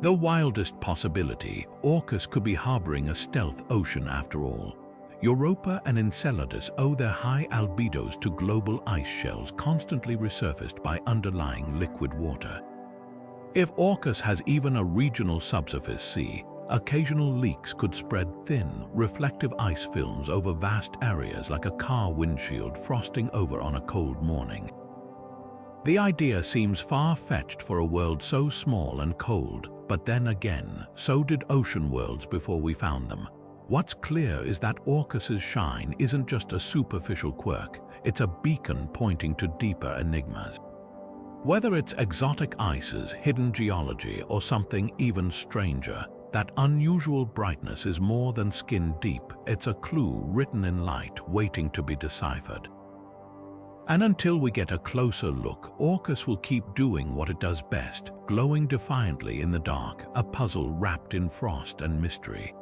The wildest possibility, Orcus could be harboring a stealth ocean after all. Europa and Enceladus owe their high albedos to global ice shells constantly resurfaced by underlying liquid water. If Orcus has even a regional subsurface sea, occasional leaks could spread thin, reflective ice films over vast areas like a car windshield frosting over on a cold morning. The idea seems far-fetched for a world so small and cold, but then again, so did ocean worlds before we found them. What's clear is that Orcus's shine isn't just a superficial quirk, it's a beacon pointing to deeper enigmas. Whether it's exotic ices, hidden geology, or something even stranger, that unusual brightness is more than skin deep. It's a clue written in light, waiting to be deciphered. And until we get a closer look, Orcus will keep doing what it does best, glowing defiantly in the dark, a puzzle wrapped in frost and mystery.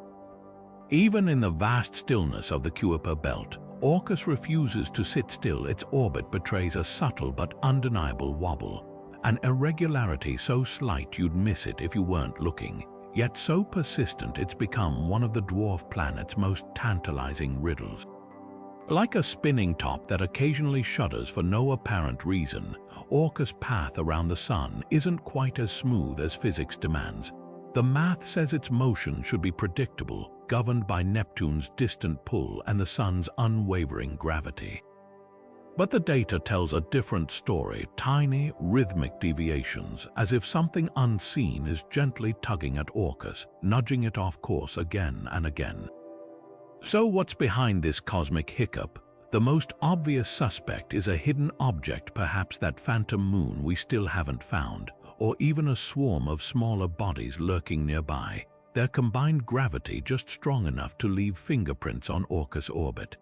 Even in the vast stillness of the Kuiper belt, Orcus refuses to sit still. Its orbit betrays a subtle but undeniable wobble, an irregularity so slight you'd miss it if you weren't looking, yet so persistent it's become one of the dwarf planet's most tantalizing riddles. Like a spinning top that occasionally shudders for no apparent reason, Orcus' path around the Sun isn't quite as smooth as physics demands. The math says its motion should be predictable, governed by Neptune's distant pull and the Sun's unwavering gravity. But the data tells a different story, tiny, rhythmic deviations, as if something unseen is gently tugging at Orcus, nudging it off course again and again. So what's behind this cosmic hiccup? The most obvious suspect is a hidden object, perhaps that phantom moon we still haven't found, or even a swarm of smaller bodies lurking nearby, their combined gravity just strong enough to leave fingerprints on Orcus' orbit.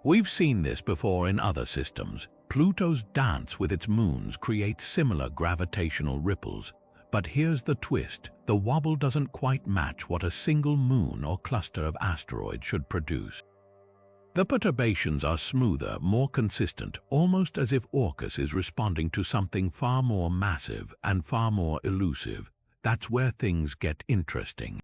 We've seen this before in other systems. Pluto's dance with its moons creates similar gravitational ripples. But here's the twist, the wobble doesn't quite match what a single moon or cluster of asteroids should produce. The perturbations are smoother, more consistent, almost as if Orcus is responding to something far more massive and far more elusive. That's where things get interesting.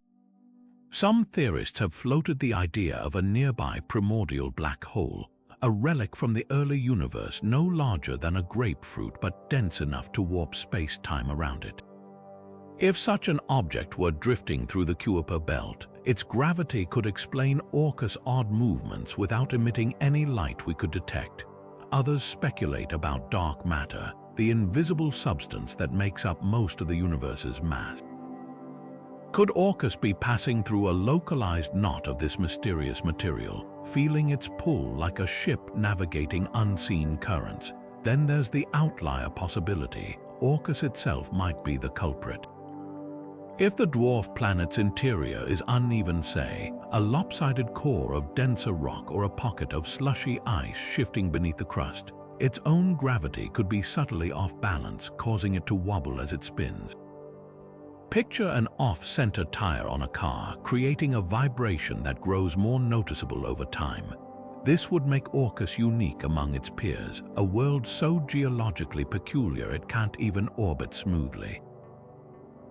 Some theorists have floated the idea of a nearby primordial black hole, a relic from the early universe no larger than a grapefruit but dense enough to warp space-time around it. If such an object were drifting through the Kuiper belt, its gravity could explain Orcus' odd movements without emitting any light we could detect. others speculate about dark matter, the invisible substance that makes up most of the universe's mass. Could Orcus be passing through a localized knot of this mysterious material, feeling its pull like a ship navigating unseen currents? Then there's the outlier possibility. Orcus itself might be the culprit. If the dwarf planet's interior is uneven, say, a lopsided core of denser rock or a pocket of slushy ice shifting beneath the crust, its own gravity could be subtly off balance, causing it to wobble as it spins. Picture an off-center tire on a car, creating a vibration that grows more noticeable over time. This would make Orcus unique among its peers, a world so geologically peculiar it can't even orbit smoothly.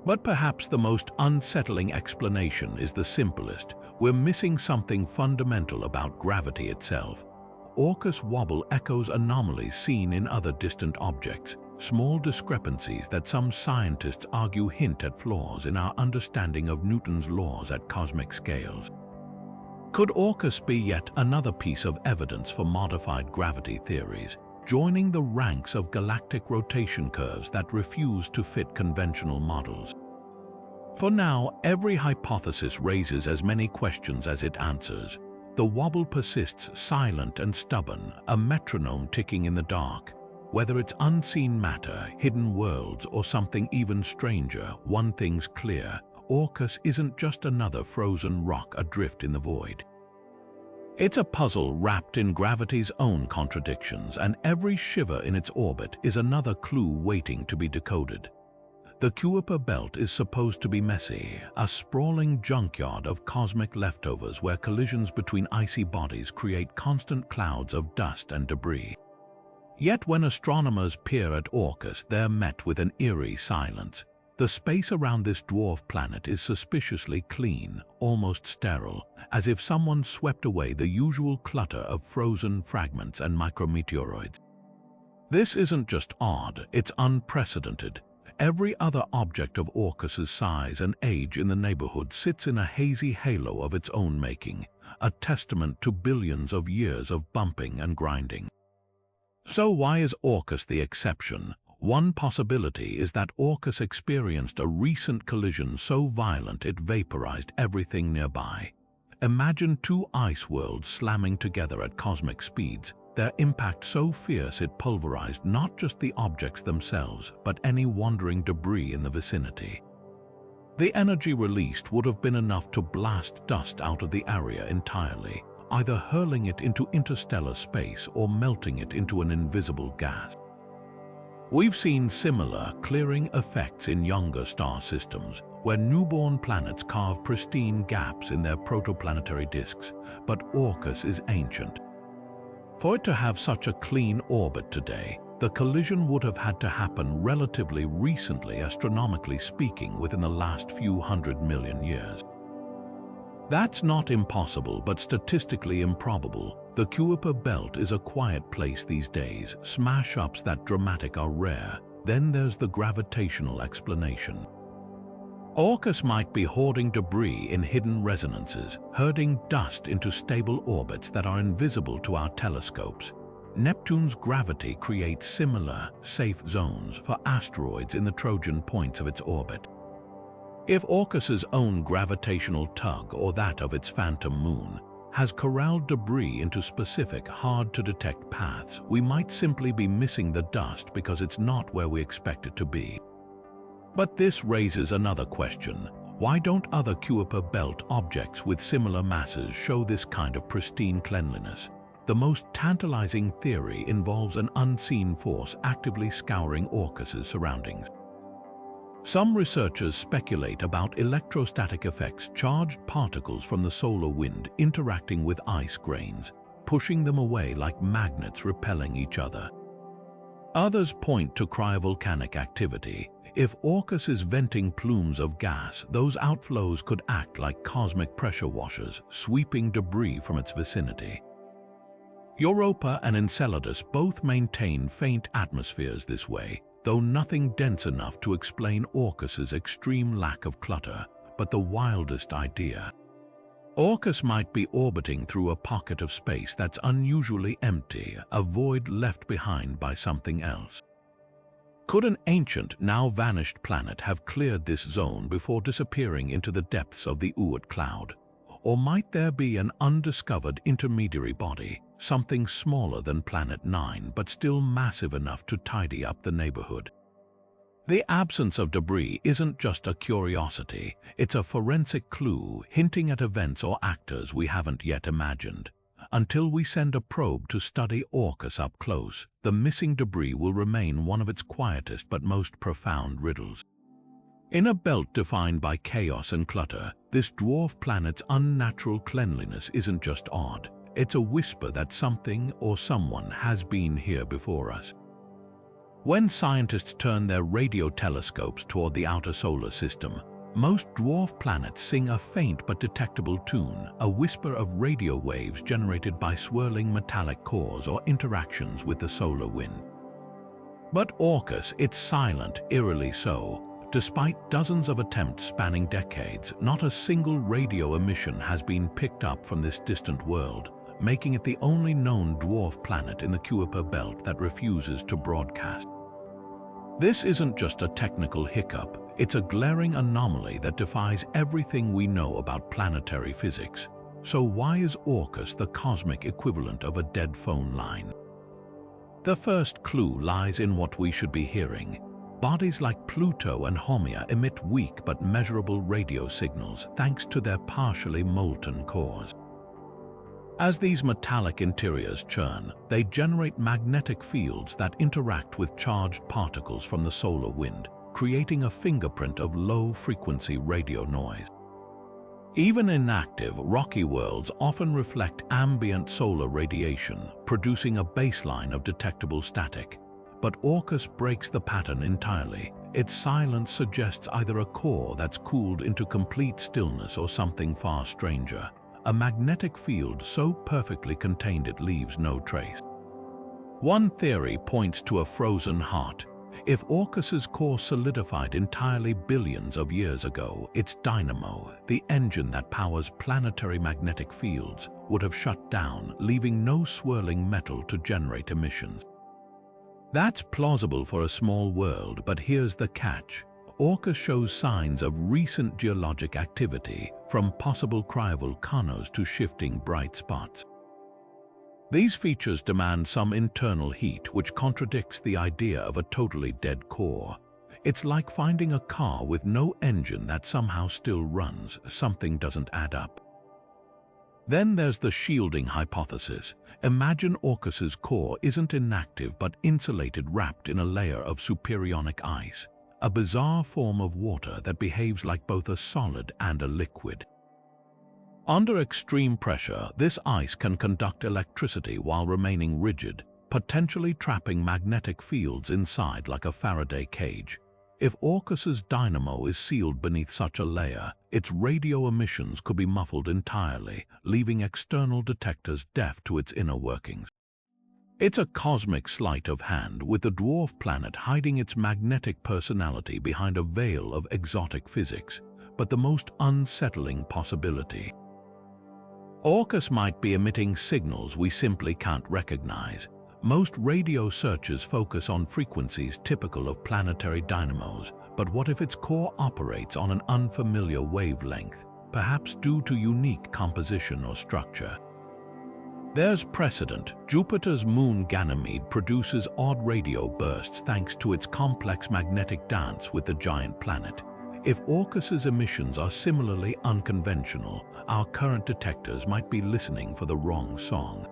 But perhaps the most unsettling explanation is the simplest. We're missing something fundamental about gravity itself. Orcus' wobble echoes anomalies seen in other distant objects, small discrepancies that some scientists argue hint at flaws in our understanding of Newton's laws at cosmic scales. Could Orcus be yet another piece of evidence for modified gravity theories, joining the ranks of galactic rotation curves that refuse to fit conventional models? For now, every hypothesis raises as many questions as it answers. The wobble persists silent and stubborn, a metronome ticking in the dark. Whether it's unseen matter, hidden worlds, or something even stranger, one thing's clear: Orcus isn't just another frozen rock adrift in the void. It's a puzzle wrapped in gravity's own contradictions, and every shiver in its orbit is another clue waiting to be decoded. The Kuiper belt is supposed to be messy, a sprawling junkyard of cosmic leftovers where collisions between icy bodies create constant clouds of dust and debris. Yet when astronomers peer at Orcus, they're met with an eerie silence. The space around this dwarf planet is suspiciously clean, almost sterile, as if someone swept away the usual clutter of frozen fragments and micrometeoroids. This isn't just odd, it's unprecedented. Every other object of Orcus's size and age in the neighborhood sits in a hazy halo of its own making, a testament to billions of years of bumping and grinding. So why is Orcus the exception? One possibility is that Orcus experienced a recent collision so violent it vaporized everything nearby. Imagine two ice worlds slamming together at cosmic speeds, their impact so fierce it pulverized not just the objects themselves, but any wandering debris in the vicinity. The energy released would have been enough to blast dust out of the area entirely, either hurling it into interstellar space or melting it into an invisible gas. We've seen similar clearing effects in younger star systems, where newborn planets carve pristine gaps in their protoplanetary disks, but Orcus is ancient. For it to have such a clean orbit today, the collision would have had to happen relatively recently, astronomically speaking, within the last few 100 million years. That's not impossible, but statistically improbable. The Kuiper belt is a quiet place these days. Smash-ups that dramatic are rare. Then there's the gravitational explanation. Orcus might be hoarding debris in hidden resonances, herding dust into stable orbits that are invisible to our telescopes. Neptune's gravity creates similar, safe zones for asteroids in the Trojan points of its orbit. If Orcus's own gravitational tug, or that of its phantom moon, has corralled debris into specific, hard-to-detect paths, we might simply be missing the dust because it's not where we expect it to be. But this raises another question. Why don't other Kuiper belt objects with similar masses show this kind of pristine cleanliness? The most tantalizing theory involves an unseen force actively scouring Orcus's surroundings. Some researchers speculate about electrostatic effects, charged particles from the solar wind interacting with ice grains, pushing them away like magnets repelling each other. Others point to cryovolcanic activity. If Orcus is venting plumes of gas, those outflows could act like cosmic pressure washers, sweeping debris from its vicinity. Europa and Enceladus both maintain faint atmospheres this way, though nothing dense enough to explain Orcus's extreme lack of clutter. But the wildest idea: Orcus might be orbiting through a pocket of space that's unusually empty, a void left behind by something else. Could an ancient, now vanished planet have cleared this zone before disappearing into the depths of the Oort cloud? Or might there be an undiscovered intermediary body, something smaller than Planet 9 but still massive enough to tidy up the neighborhood? The absence of debris isn't just a curiosity, it's a forensic clue hinting at events or actors we haven't yet imagined. Until we send a probe to study Orcus up close, the missing debris will remain one of its quietest but most profound riddles. In a belt defined by chaos and clutter, this dwarf planet's unnatural cleanliness isn't just odd, it's a whisper that something or someone has been here before us. When scientists turn their radio telescopes toward the outer solar system, most dwarf planets sing a faint but detectable tune, a whisper of radio waves generated by swirling metallic cores or interactions with the solar wind. But Orcus, it's silent, eerily so. Despite dozens of attempts spanning decades, not a single radio emission has been picked up from this distant world, making it the only known dwarf planet in the Kuiper belt that refuses to broadcast. This isn't just a technical hiccup, it's a glaring anomaly that defies everything we know about planetary physics. So why is Orcus the cosmic equivalent of a dead phone line? The first clue lies in what we should be hearing. Bodies like Pluto and Haumea emit weak but measurable radio signals thanks to their partially molten cores. As these metallic interiors churn, they generate magnetic fields that interact with charged particles from the solar wind, creating a fingerprint of low-frequency radio noise. Even inactive, rocky worlds often reflect ambient solar radiation, producing a baseline of detectable static. But Orcus breaks the pattern entirely. Its silence suggests either a core that's cooled into complete stillness or something far stranger. A magnetic field so perfectly contained it leaves no trace. One theory points to a frozen heart. If Orcus's core solidified entirely billions of years ago, its dynamo, the engine that powers planetary magnetic fields, would have shut down, leaving no swirling metal to generate emissions. That's plausible for a small world, but here's the catch. Orcus shows signs of recent geologic activity, from possible cryovolcanoes to shifting bright spots. These features demand some internal heat, which contradicts the idea of a totally dead core. It's like finding a car with no engine that somehow still runs. Something doesn't add up. Then there's the shielding hypothesis. Imagine Orcus's core isn't inactive but insulated, wrapped in a layer of superionic ice, a bizarre form of water that behaves like both a solid and a liquid. Under extreme pressure, this ice can conduct electricity while remaining rigid, potentially trapping magnetic fields inside like a Faraday cage. If Orcus's dynamo is sealed beneath such a layer, its radio emissions could be muffled entirely, leaving external detectors deaf to its inner workings. It's a cosmic sleight of hand, with the dwarf planet hiding its magnetic personality behind a veil of exotic physics. But the most unsettling possibility: Orcus might be emitting signals we simply can't recognize. Most radio searches focus on frequencies typical of planetary dynamos, but what if its core operates on an unfamiliar wavelength, perhaps due to unique composition or structure? There's precedent. Jupiter's moon Ganymede produces odd radio bursts thanks to its complex magnetic dance with the giant planet. If Orcus's emissions are similarly unconventional, our current detectors might be listening for the wrong song.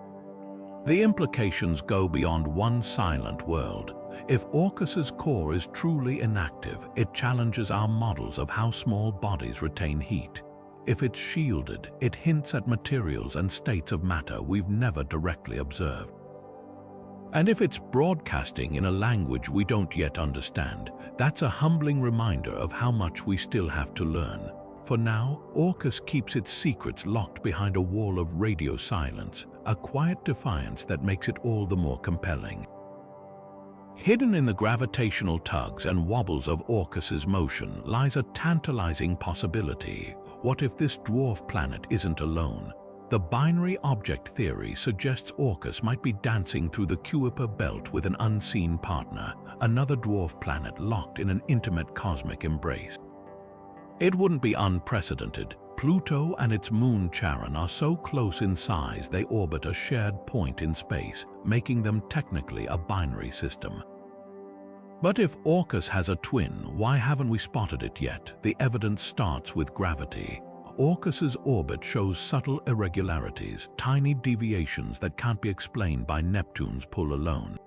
The implications go beyond one silent world. If Orcus's core is truly inactive, it challenges our models of how small bodies retain heat. If it's shielded, it hints at materials and states of matter we've never directly observed. And if it's broadcasting in a language we don't yet understand, that's a humbling reminder of how much we still have to learn. For now, Orcus keeps its secrets locked behind a wall of radio silence, a quiet defiance that makes it all the more compelling. Hidden in the gravitational tugs and wobbles of Orcus's motion lies a tantalizing possibility. What if this dwarf planet isn't alone? The binary object theory suggests Orcus might be dancing through the Kuiper belt with an unseen partner, another dwarf planet locked in an intimate cosmic embrace. It wouldn't be unprecedented. Pluto and its moon Charon are so close in size they orbit a shared point in space, making them technically a binary system. But if Orcus has a twin, why haven't we spotted it yet? The evidence starts with gravity. Orcus's orbit shows subtle irregularities, tiny deviations that can't be explained by Neptune's pull alone.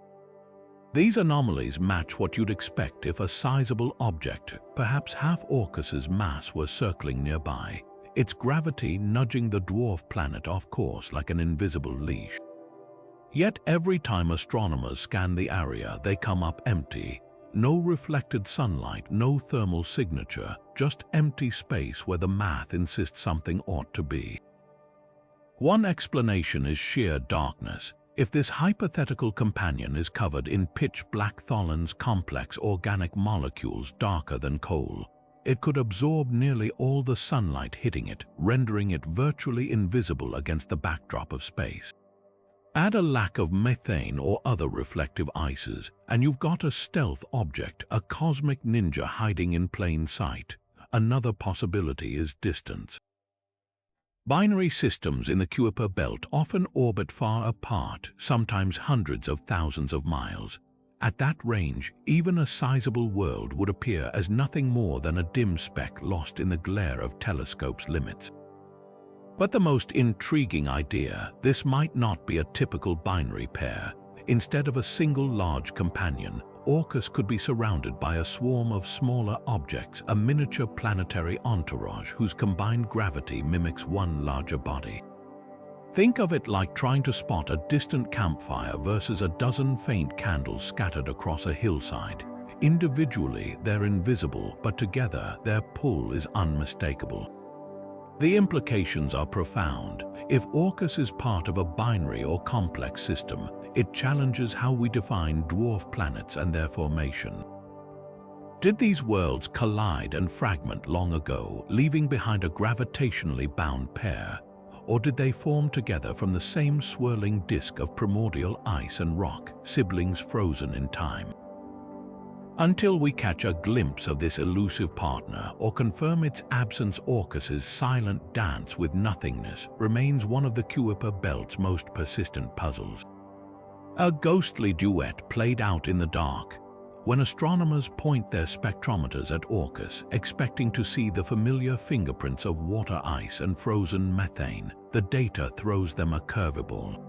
These anomalies match what you'd expect if a sizable object, perhaps half Orcus's mass, were circling nearby, its gravity nudging the dwarf planet off course like an invisible leash. Yet every time astronomers scan the area, they come up empty. No reflected sunlight, no thermal signature, just empty space where the math insists something ought to be. One explanation is sheer darkness. If this hypothetical companion is covered in pitch-black Tholen's complex organic molecules darker than coal, it could absorb nearly all the sunlight hitting it, rendering it virtually invisible against the backdrop of space. Add a lack of methane or other reflective ices, and you've got a stealth object, a cosmic ninja hiding in plain sight. Another possibility is distance. Binary systems in the Kuiper belt often orbit far apart, sometimes hundreds of thousands of miles. At that range, even a sizable world would appear as nothing more than a dim speck lost in the glare of telescopes' limits. But the most intriguing idea, this might not be a typical binary pair. Instead of a single large companion, Orcus could be surrounded by a swarm of smaller objects, a miniature planetary entourage whose combined gravity mimics one larger body. Think of it like trying to spot a distant campfire versus a dozen faint candles scattered across a hillside. Individually, they're invisible, but together, their pull is unmistakable. The implications are profound. If Orcus is part of a binary or complex system, it challenges how we define dwarf planets and their formation. Did these worlds collide and fragment long ago, leaving behind a gravitationally bound pair? Or did they form together from the same swirling disk of primordial ice and rock, siblings frozen in time? Until we catch a glimpse of this elusive partner or confirm its absence, Orcus's silent dance with nothingness remains one of the Kuiper belt's most persistent puzzles. A ghostly duet played out in the dark. When astronomers point their spectrometers at Orcus, expecting to see the familiar fingerprints of water ice and frozen methane, the data throws them a curveball.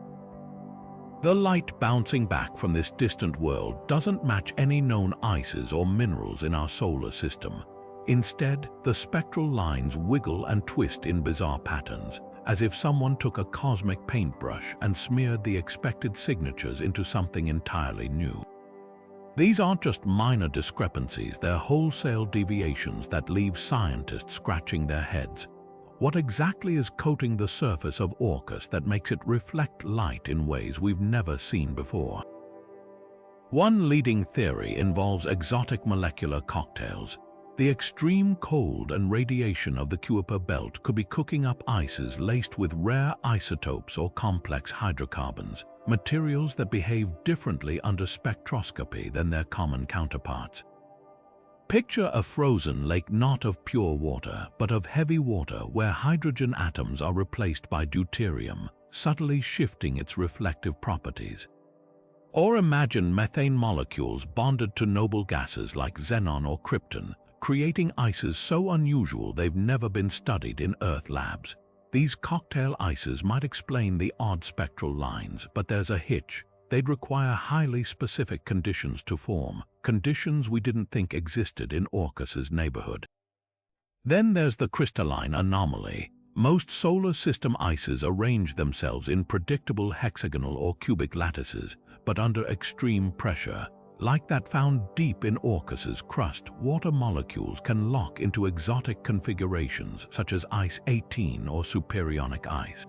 The light bouncing back from this distant world doesn't match any known ices or minerals in our solar system. Instead, the spectral lines wiggle and twist in bizarre patterns, as if someone took a cosmic paintbrush and smeared the expected signatures into something entirely new. These aren't just minor discrepancies, they're wholesale deviations that leave scientists scratching their heads. What exactly is coating the surface of Orcus that makes it reflect light in ways we've never seen before? One leading theory involves exotic molecular cocktails. The extreme cold and radiation of the Kuiper belt could be cooking up ices laced with rare isotopes or complex hydrocarbons, materials that behave differently under spectroscopy than their common counterparts. Picture a frozen lake not of pure water, but of heavy water where hydrogen atoms are replaced by deuterium, subtly shifting its reflective properties. Or imagine methane molecules bonded to noble gases like xenon or krypton, creating ices so unusual they've never been studied in Earth labs. These cocktail ices might explain the odd spectral lines, but there's a hitch. They'd require highly specific conditions to form, conditions we didn't think existed in Orcus's neighborhood. Then there's the crystalline anomaly. Most solar system ices arrange themselves in predictable hexagonal or cubic lattices, but under extreme pressure, like that found deep in Orcus's crust, water molecules can lock into exotic configurations such as ice 18 or supersonic ice.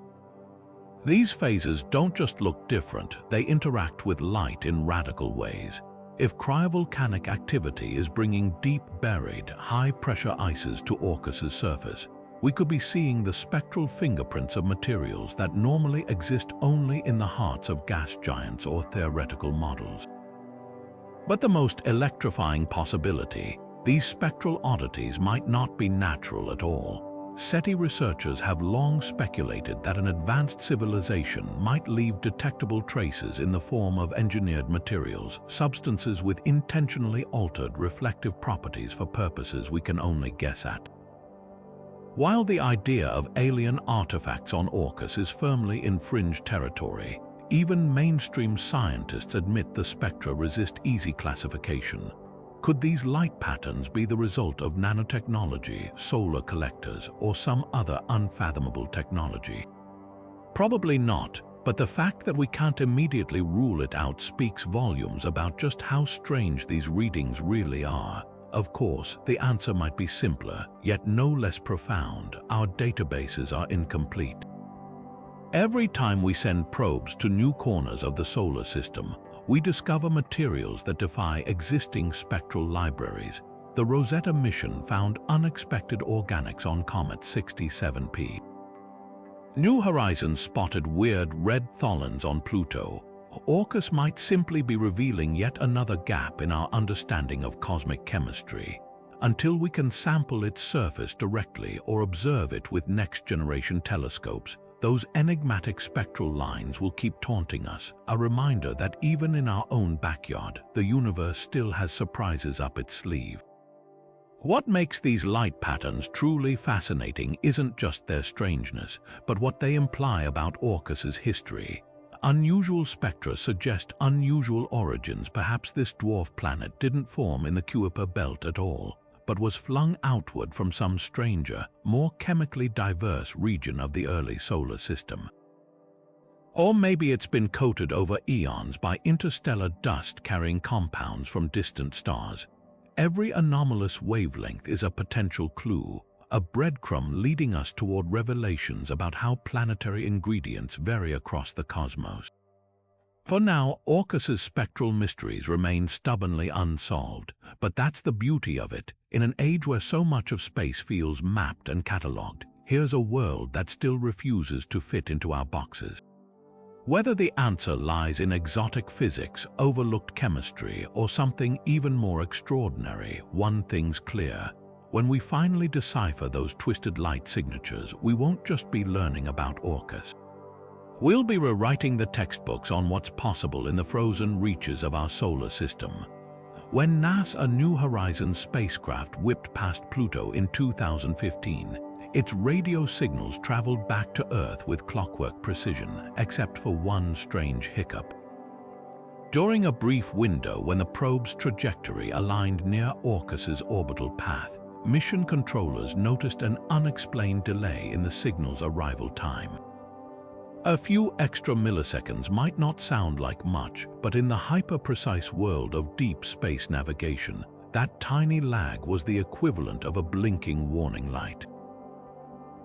These phases don't just look different, they interact with light in radical ways. If cryovolcanic activity is bringing deep-buried, high-pressure ices to Orcus's surface, we could be seeing the spectral fingerprints of materials that normally exist only in the hearts of gas giants or theoretical models. But the most electrifying possibility, these spectral oddities might not be natural at all. SETI researchers have long speculated that an advanced civilization might leave detectable traces in the form of engineered materials, substances with intentionally altered reflective properties for purposes we can only guess at. While the idea of alien artifacts on Orcus is firmly in fringe territory, even mainstream scientists admit the spectra resist easy classification. Could these light patterns be the result of nanotechnology, solar collectors, or some other unfathomable technology? Probably not, but the fact that we can't immediately rule it out speaks volumes about just how strange these readings really are. Of course, the answer might be simpler, yet no less profound. Our databases are incomplete. Every time we send probes to new corners of the solar system, we discover materials that defy existing spectral libraries. The Rosetta mission found unexpected organics on Comet 67P. New Horizons spotted weird red tholins on Pluto. Orcus might simply be revealing yet another gap in our understanding of cosmic chemistry. Until we can sample its surface directly or observe it with next-generation telescopes, those enigmatic spectral lines will keep taunting us, a reminder that even in our own backyard, the universe still has surprises up its sleeve. What makes these light patterns truly fascinating isn't just their strangeness, but what they imply about Orcus's history. Unusual spectra suggest unusual origins. Perhaps this dwarf planet didn't form in the Kuiper belt at all, but was flung outward from some stranger, more chemically diverse region of the early solar system. Or maybe it's been coated over eons by interstellar dust carrying compounds from distant stars. Every anomalous wavelength is a potential clue, a breadcrumb leading us toward revelations about how planetary ingredients vary across the cosmos. For now, Orcus's spectral mysteries remain stubbornly unsolved, but that's the beauty of it. In an age where so much of space feels mapped and catalogued, here's a world that still refuses to fit into our boxes. Whether the answer lies in exotic physics, overlooked chemistry, or something even more extraordinary, one thing's clear. When we finally decipher those twisted light signatures, we won't just be learning about Orcus. We'll be rewriting the textbooks on what's possible in the frozen reaches of our solar system. When NASA's New Horizons spacecraft whipped past Pluto in 2015, its radio signals traveled back to Earth with clockwork precision, except for one strange hiccup. During a brief window when the probe's trajectory aligned near Orcus's orbital path, mission controllers noticed an unexplained delay in the signal's arrival time. A few extra milliseconds might not sound like much, but in the hyper-precise world of deep space navigation, that tiny lag was the equivalent of a blinking warning light.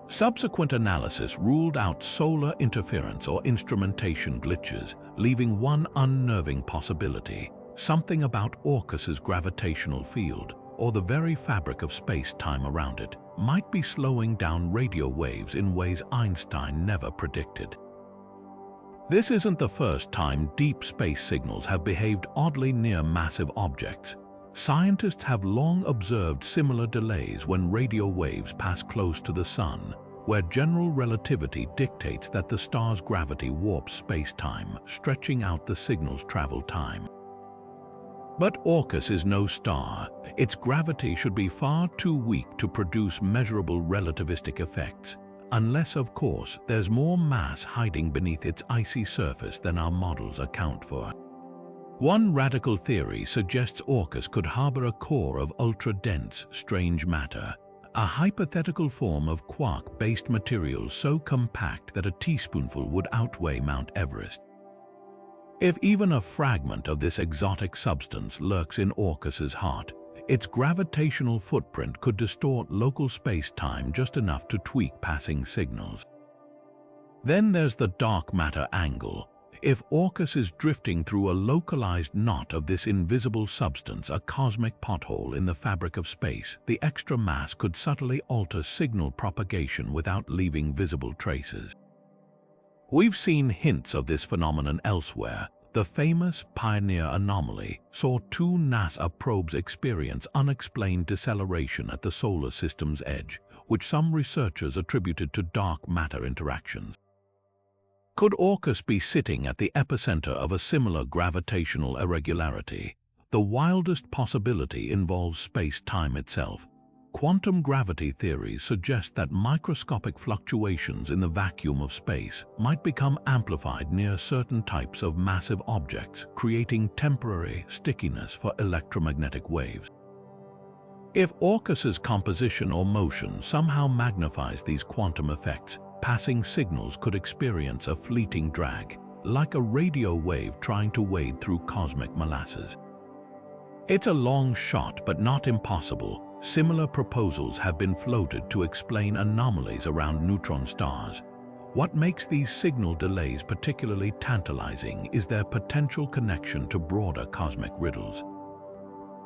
Subsequent analysis ruled out solar interference or instrumentation glitches, leaving one unnerving possibility: something about Orcus's gravitational field, or the very fabric of space-time around it, might be slowing down radio waves in ways Einstein never predicted. This isn't the first time deep space signals have behaved oddly near massive objects. Scientists have long observed similar delays when radio waves pass close to the Sun, where general relativity dictates that the star's gravity warps space-time, stretching out the signal's travel time. But Orcus is no star. Its gravity should be far too weak to produce measurable relativistic effects. Unless, of course, there's more mass hiding beneath its icy surface than our models account for. One radical theory suggests Orcus could harbor a core of ultra-dense, strange matter, a hypothetical form of quark-based material so compact that a teaspoonful would outweigh Mount Everest. If even a fragment of this exotic substance lurks in Orcus's heart, its gravitational footprint could distort local space-time just enough to tweak passing signals. Then there's the dark matter angle. If Orcus is drifting through a localized knot of this invisible substance, a cosmic pothole in the fabric of space, the extra mass could subtly alter signal propagation without leaving visible traces. We've seen hints of this phenomenon elsewhere. The famous Pioneer anomaly saw two NASA probes experience unexplained deceleration at the solar system's edge, which some researchers attributed to dark matter interactions. Could Orcus be sitting at the epicenter of a similar gravitational irregularity? The wildest possibility involves space-time itself. Quantum gravity theories suggest that microscopic fluctuations in the vacuum of space might become amplified near certain types of massive objects, creating temporary stickiness for electromagnetic waves. If Orcus's composition or motion somehow magnifies these quantum effects, passing signals could experience a fleeting drag, like a radio wave trying to wade through cosmic molasses. It's a long shot, but not impossible. Similar proposals have been floated to explain anomalies around neutron stars. What makes these signal delays particularly tantalizing is their potential connection to broader cosmic riddles.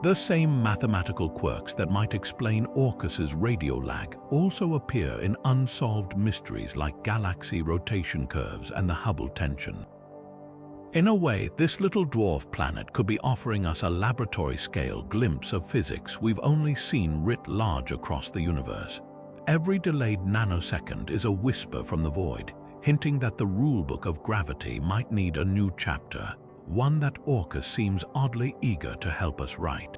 The same mathematical quirks that might explain Orcus's radio lag also appear in unsolved mysteries like galaxy rotation curves and the Hubble tension. In a way, this little dwarf planet could be offering us a laboratory-scale glimpse of physics we've only seen writ large across the universe. Every delayed nanosecond is a whisper from the void, hinting that the rulebook of gravity might need a new chapter, one that Orcus seems oddly eager to help us write.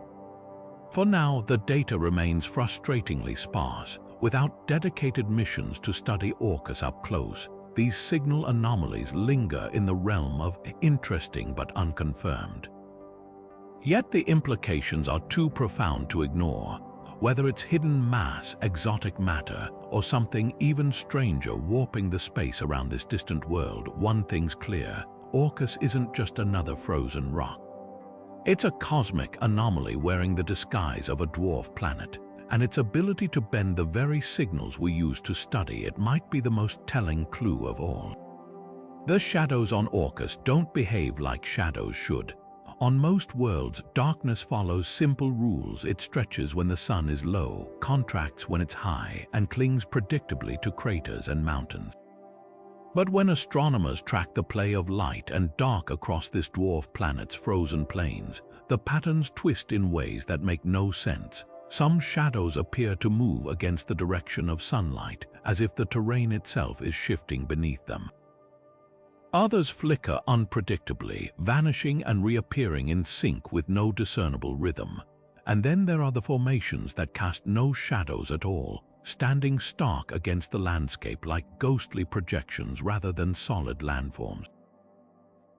For now, the data remains frustratingly sparse. Without dedicated missions to study Orcus up close, these signal anomalies linger in the realm of interesting but unconfirmed. Yet the implications are too profound to ignore. Whether it's hidden mass, exotic matter, or something even stranger warping the space around this distant world, one thing's clear: Orcus isn't just another frozen rock. It's a cosmic anomaly wearing the disguise of a dwarf planet, and its ability to bend the very signals we use to study it might be the most telling clue of all. The shadows on Orcus don't behave like shadows should. On most worlds, darkness follows simple rules. It stretches when the sun is low, contracts when it's high, and clings predictably to craters and mountains. But when astronomers track the play of light and dark across this dwarf planet's frozen plains, the patterns twist in ways that make no sense. Some shadows appear to move against the direction of sunlight, as if the terrain itself is shifting beneath them. Others flicker unpredictably, vanishing and reappearing in sync with no discernible rhythm. And then there are the formations that cast no shadows at all, standing stark against the landscape like ghostly projections rather than solid landforms.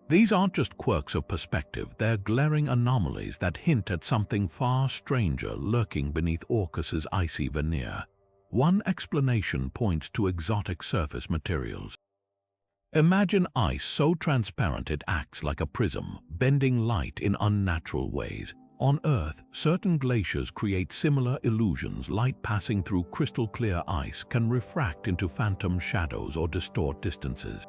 These aren't just quirks of perspective, they're glaring anomalies that hint at something far stranger lurking beneath Orcus's icy veneer. One explanation points to exotic surface materials. Imagine ice so transparent it acts like a prism, bending light in unnatural ways. On Earth, certain glaciers create similar illusions. Light passing through crystal-clear ice can refract into phantom shadows or distort distances.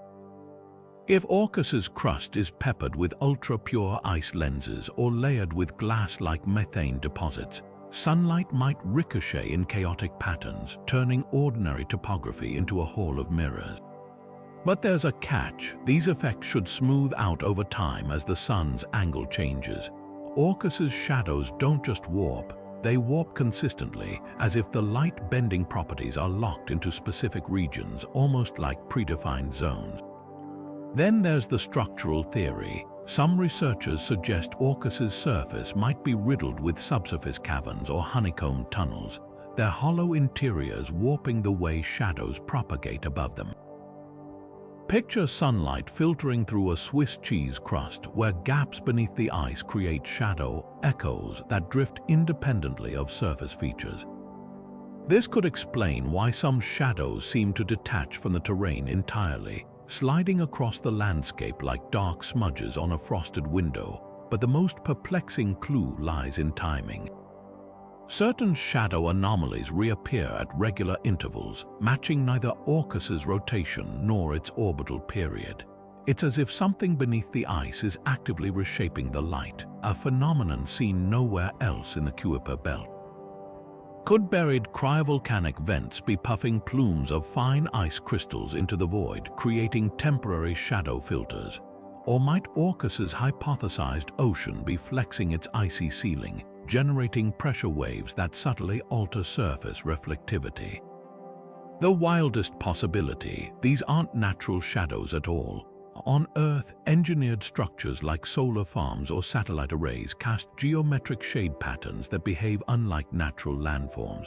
If Orcus's crust is peppered with ultra-pure ice lenses or layered with glass-like methane deposits, sunlight might ricochet in chaotic patterns, turning ordinary topography into a hall of mirrors. But there's a catch. These effects should smooth out over time as the sun's angle changes. Orcus's shadows don't just warp, they warp consistently, as if the light-bending properties are locked into specific regions, almost like predefined zones. Then there's the structural theory. Some researchers suggest Orcus's surface might be riddled with subsurface caverns or honeycombed tunnels, their hollow interiors warping the way shadows propagate above them. Picture sunlight filtering through a Swiss cheese crust where gaps beneath the ice create shadow echoes that drift independently of surface features. This could explain why some shadows seem to detach from the terrain entirely, sliding across the landscape like dark smudges on a frosted window. But the most perplexing clue lies in timing. Certain shadow anomalies reappear at regular intervals, matching neither Orcus's rotation nor its orbital period. It's as if something beneath the ice is actively reshaping the light, a phenomenon seen nowhere else in the Kuiper belt. Could buried cryovolcanic vents be puffing plumes of fine ice crystals into the void, creating temporary shadow filters? Or might Orcus's hypothesized ocean be flexing its icy ceiling, generating pressure waves that subtly alter surface reflectivity? The wildest possibility, these aren't natural shadows at all. On Earth, engineered structures like solar farms or satellite arrays cast geometric shade patterns that behave unlike natural landforms.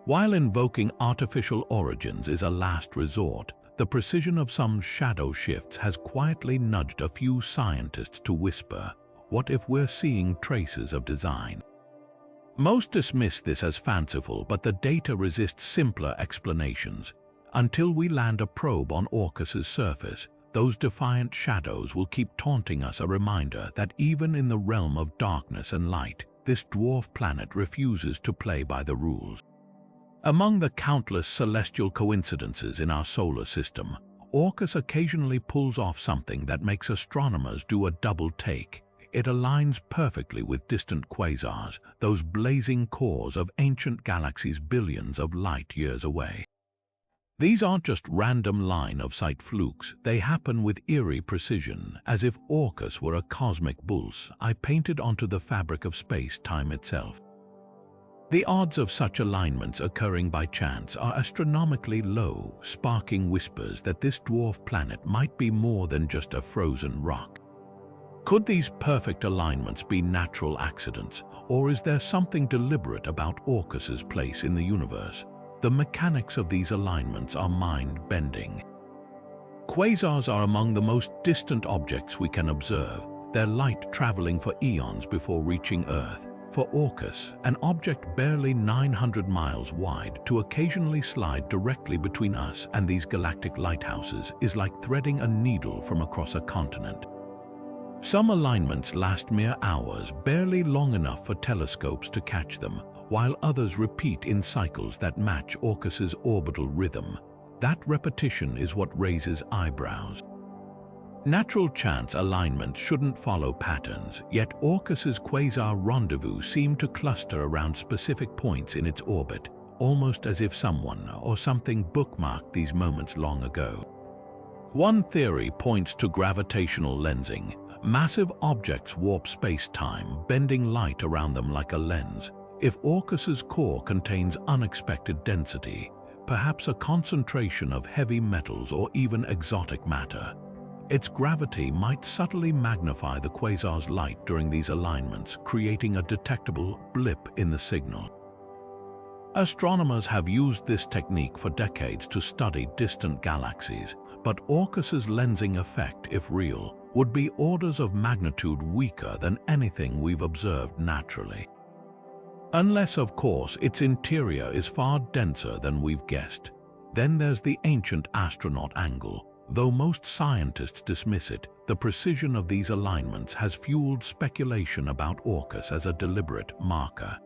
While invoking artificial origins is a last resort, the precision of some shadow shifts has quietly nudged a few scientists to whisper, "What if we're seeing traces of design?" Most dismiss this as fanciful, but the data resists simpler explanations. Until we land a probe on Orcus's surface, those defiant shadows will keep taunting us, a reminder that even in the realm of darkness and light, this dwarf planet refuses to play by the rules. Among the countless celestial coincidences in our solar system, Orcus occasionally pulls off something that makes astronomers do a double take. It aligns perfectly with distant quasars, those blazing cores of ancient galaxies billions of light years away. These aren't just random line-of-sight flukes, they happen with eerie precision, as if Orcus were a cosmic bull's-eye painted onto the fabric of space-time itself. The odds of such alignments occurring by chance are astronomically low, sparking whispers that this dwarf planet might be more than just a frozen rock. Could these perfect alignments be natural accidents, or is there something deliberate about Orcus's place in the universe? The mechanics of these alignments are mind-bending. Quasars are among the most distant objects we can observe, their light traveling for eons before reaching Earth. For Orcus, an object barely 900 miles wide to occasionally slide directly between us and these galactic lighthouses is like threading a needle from across a continent. Some alignments last mere hours, barely long enough for telescopes to catch them, while others repeat in cycles that match Orcus's orbital rhythm. That repetition is what raises eyebrows. Natural chance alignments shouldn't follow patterns, yet Orcus's quasar rendezvous seem to cluster around specific points in its orbit, almost as if someone or something bookmarked these moments long ago. One theory points to gravitational lensing. Massive objects warp space-time, bending light around them like a lens. If Orcus's core contains unexpected density, perhaps a concentration of heavy metals or even exotic matter, its gravity might subtly magnify the quasar's light during these alignments, creating a detectable blip in the signal. Astronomers have used this technique for decades to study distant galaxies, but Orcus's lensing effect, if real, would be orders of magnitude weaker than anything we've observed naturally. Unless, of course, its interior is far denser than we've guessed. Then there's the ancient astronaut angle. Though most scientists dismiss it, the precision of these alignments has fueled speculation about Orcus as a deliberate marker.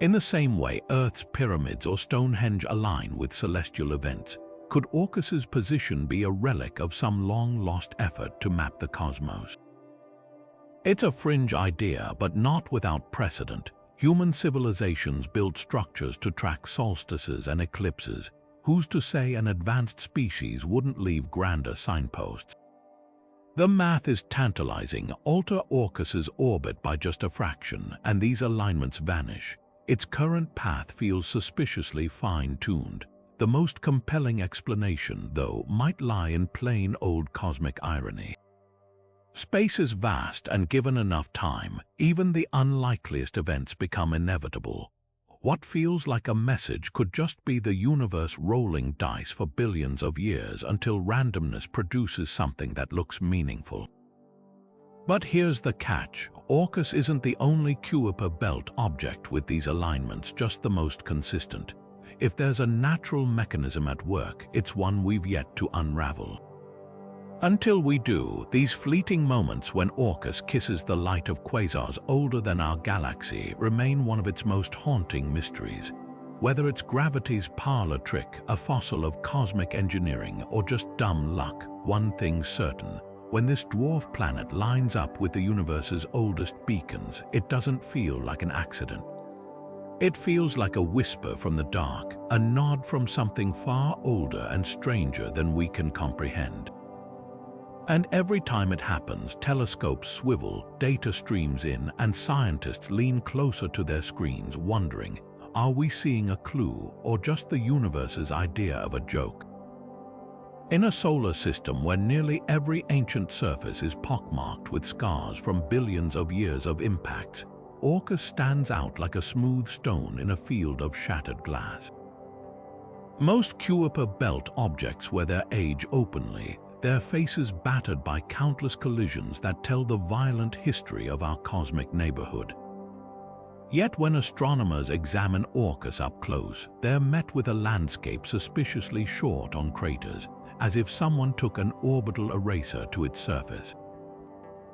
In the same way Earth's pyramids or Stonehenge align with celestial events, could Orcus's position be a relic of some long-lost effort to map the cosmos? It's a fringe idea, but not without precedent. Human civilizations built structures to track solstices and eclipses. Who's to say an advanced species wouldn't leave grander signposts? The math is tantalizing. Alter Orcus's orbit by just a fraction, and these alignments vanish. Its current path feels suspiciously fine-tuned. The most compelling explanation, though, might lie in plain old cosmic irony. Space is vast, and given enough time, even the unlikeliest events become inevitable. What feels like a message could just be the universe rolling dice for billions of years until randomness produces something that looks meaningful. But here's the catch. Orcus isn't the only Kuiper belt object with these alignments, just the most consistent. If there's a natural mechanism at work, it's one we've yet to unravel. Until we do, these fleeting moments when Orcus kisses the light of quasars older than our galaxy remain one of its most haunting mysteries. Whether it's gravity's parlor trick, a fossil of cosmic engineering, or just dumb luck, one thing's certain. When this dwarf planet lines up with the universe's oldest beacons, it doesn't feel like an accident. It feels like a whisper from the dark, a nod from something far older and stranger than we can comprehend. And every time it happens, telescopes swivel, data streams in, and scientists lean closer to their screens, wondering, are we seeing a clue or just the universe's idea of a joke? In a solar system where nearly every ancient surface is pockmarked with scars from billions of years of impacts, Orcus stands out like a smooth stone in a field of shattered glass. Most Kuiper belt objects wear their age openly, their faces battered by countless collisions that tell the violent history of our cosmic neighborhood. Yet when astronomers examine Orcus up close, they're met with a landscape suspiciously short on craters, as if someone took an orbital eraser to its surface.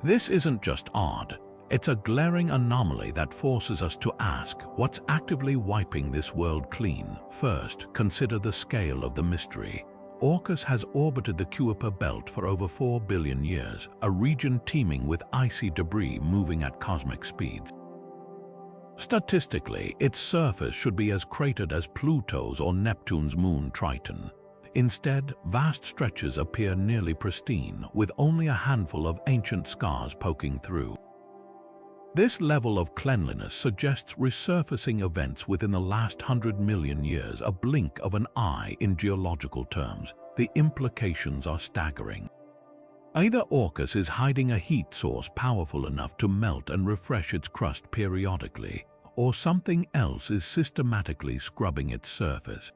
This isn't just odd, it's a glaring anomaly that forces us to ask what's actively wiping this world clean. First, consider the scale of the mystery. Orcus has orbited the Kuiper belt for over 4 billion years, a region teeming with icy debris moving at cosmic speeds. Statistically, its surface should be as cratered as Pluto's or Neptune's moon Triton. Instead, vast stretches appear nearly pristine, with only a handful of ancient scars poking through. This level of cleanliness suggests resurfacing events within the last 100 million years, a blink of an eye in geological terms. The implications are staggering. Either Orcus is hiding a heat source powerful enough to melt and refresh its crust periodically, or something else is systematically scrubbing its surface.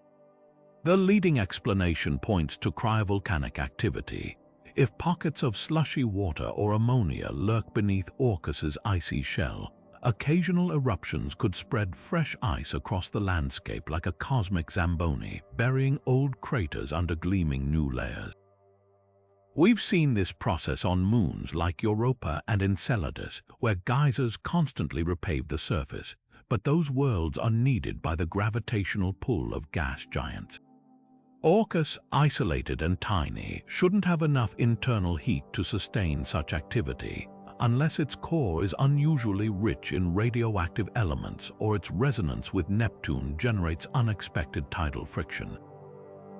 The leading explanation points to cryovolcanic activity. If pockets of slushy water or ammonia lurk beneath Orcus's icy shell, occasional eruptions could spread fresh ice across the landscape like a cosmic Zamboni, burying old craters under gleaming new layers. We've seen this process on moons like Europa and Enceladus, where geysers constantly repave the surface, but those worlds are needed by the gravitational pull of gas giants. Orcus, isolated and tiny, shouldn't have enough internal heat to sustain such activity, unless its core is unusually rich in radioactive elements or its resonance with Neptune generates unexpected tidal friction.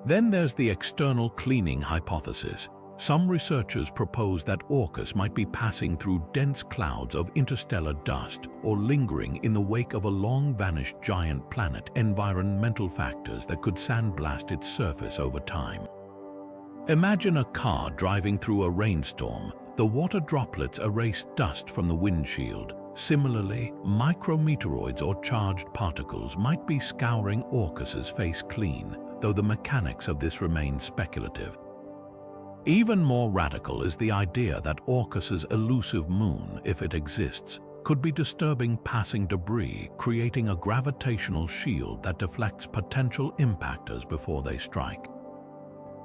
Then there's the external cleaning hypothesis. Some researchers propose that Orcus might be passing through dense clouds of interstellar dust or lingering in the wake of a long-vanished giant planet, environmental factors that could sandblast its surface over time. Imagine a car driving through a rainstorm. The water droplets erase dust from the windshield. Similarly, micrometeoroids or charged particles might be scouring Orcus's face clean, though the mechanics of this remain speculative. Even more radical is the idea that Orcus's elusive moon, if it exists, could be disturbing passing debris, creating a gravitational shield that deflects potential impactors before they strike.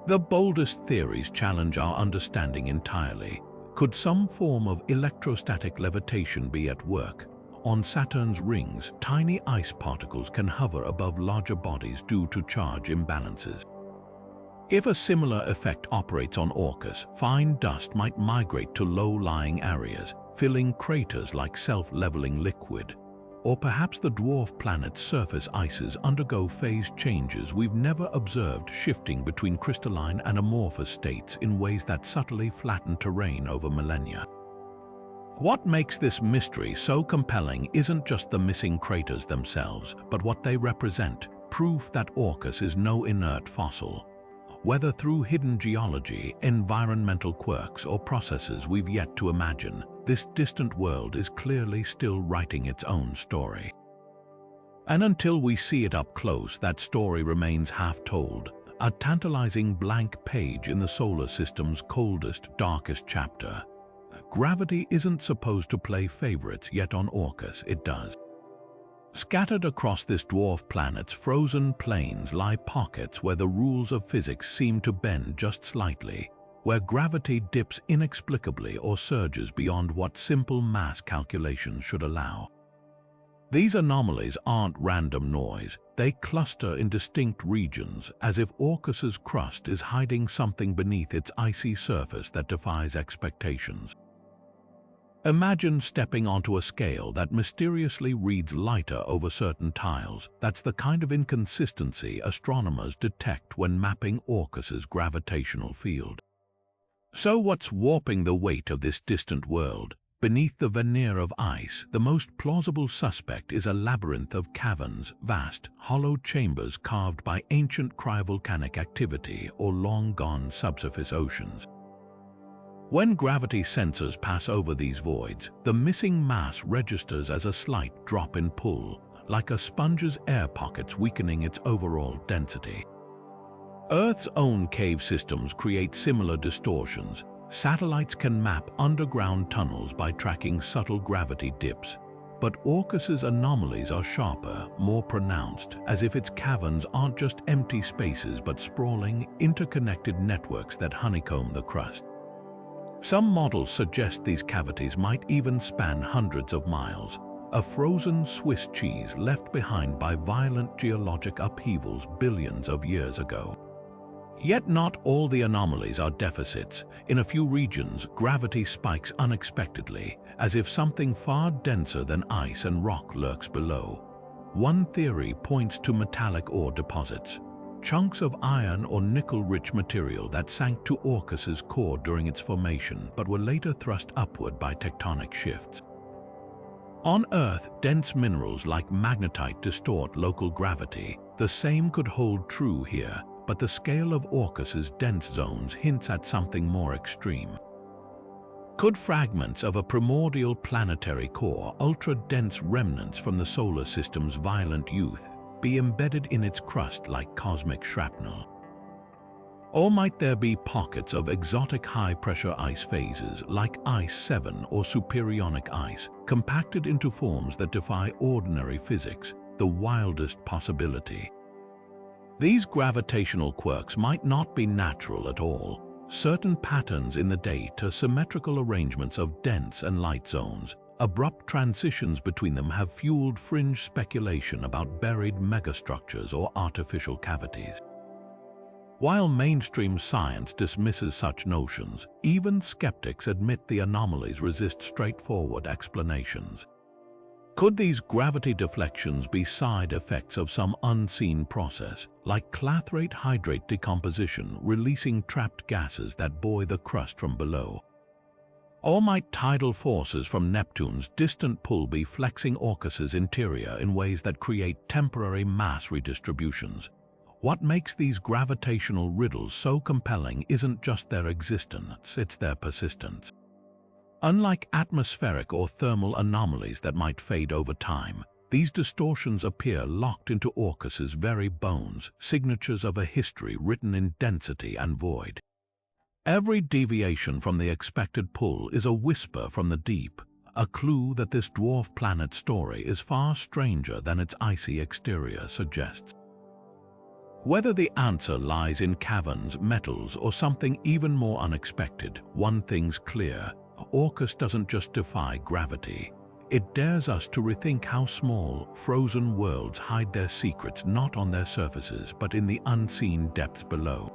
The boldest theories challenge our understanding entirely. Could some form of electrostatic levitation be at work? On Saturn's rings, tiny ice particles can hover above larger bodies due to charge imbalances. If a similar effect operates on Orcus, fine dust might migrate to low-lying areas, filling craters like self-leveling liquid. Or perhaps the dwarf planet's surface ices undergo phase changes we've never observed, shifting between crystalline and amorphous states in ways that subtly flatten terrain over millennia. What makes this mystery so compelling isn't just the missing craters themselves, but what they represent, proof that Orcus is no inert fossil. Whether through hidden geology, environmental quirks, or processes we've yet to imagine, this distant world is clearly still writing its own story. And until we see it up close, that story remains half told, a tantalizing blank page in the solar system's coldest, darkest chapter. Gravity isn't supposed to play favorites, yet on Orcus it does. Scattered across this dwarf planet's frozen plains lie pockets where the rules of physics seem to bend just slightly, where gravity dips inexplicably or surges beyond what simple mass calculations should allow. These anomalies aren't random noise. They cluster in distinct regions, as if Orcus's crust is hiding something beneath its icy surface that defies expectations. Imagine stepping onto a scale that mysteriously reads lighter over certain tiles. That's the kind of inconsistency astronomers detect when mapping Orcus's gravitational field. So what's warping the weight of this distant world? Beneath the veneer of ice, the most plausible suspect is a labyrinth of caverns, vast, hollow chambers carved by ancient cryovolcanic activity or long-gone subsurface oceans. When gravity sensors pass over these voids, the missing mass registers as a slight drop in pull, like a sponge's air pockets weakening its overall density. Earth's own cave systems create similar distortions. Satellites can map underground tunnels by tracking subtle gravity dips, but Orcus's anomalies are sharper, more pronounced, as if its caverns aren't just empty spaces but sprawling, interconnected networks that honeycomb the crust. Some models suggest these cavities might even span hundreds of miles, a frozen Swiss cheese left behind by violent geologic upheavals billions of years ago. Yet not all the anomalies are deficits. In a few regions, gravity spikes unexpectedly, as if something far denser than ice and rock lurks below. One theory points to metallic ore deposits, chunks of iron or nickel-rich material that sank to Orcus's core during its formation but were later thrust upward by tectonic shifts. On Earth, dense minerals like magnetite distort local gravity. The same could hold true here, but the scale of Orcus's dense zones hints at something more extreme. Could fragments of a primordial planetary core, ultra-dense remnants from the solar system's violent youth, be embedded in its crust like cosmic shrapnel? Or might there be pockets of exotic high-pressure ice phases like Ice 7 or superionic ice, compacted into forms that defy ordinary physics, the wildest possibility? These gravitational quirks might not be natural at all. Certain patterns in the date are symmetrical arrangements of dense and light zones. Abrupt transitions between them have fueled fringe speculation about buried megastructures or artificial cavities. While mainstream science dismisses such notions, even skeptics admit the anomalies resist straightforward explanations. Could these gravity deflections be side effects of some unseen process, like clathrate hydrate decomposition releasing trapped gases that buoy the crust from below? Or might tidal forces from Neptune's distant pull be flexing Orcus's interior in ways that create temporary mass redistributions? What makes these gravitational riddles so compelling isn't just their existence, it's their persistence. Unlike atmospheric or thermal anomalies that might fade over time, these distortions appear locked into Orcus's very bones, signatures of a history written in density and void. Every deviation from the expected pull is a whisper from the deep, a clue that this dwarf planet story is far stranger than its icy exterior suggests. Whether the answer lies in caverns, metals, or something even more unexpected, one thing's clear: Orcus doesn't just defy gravity. It dares us to rethink how small, frozen worlds hide their secrets not on their surfaces but in the unseen depths below.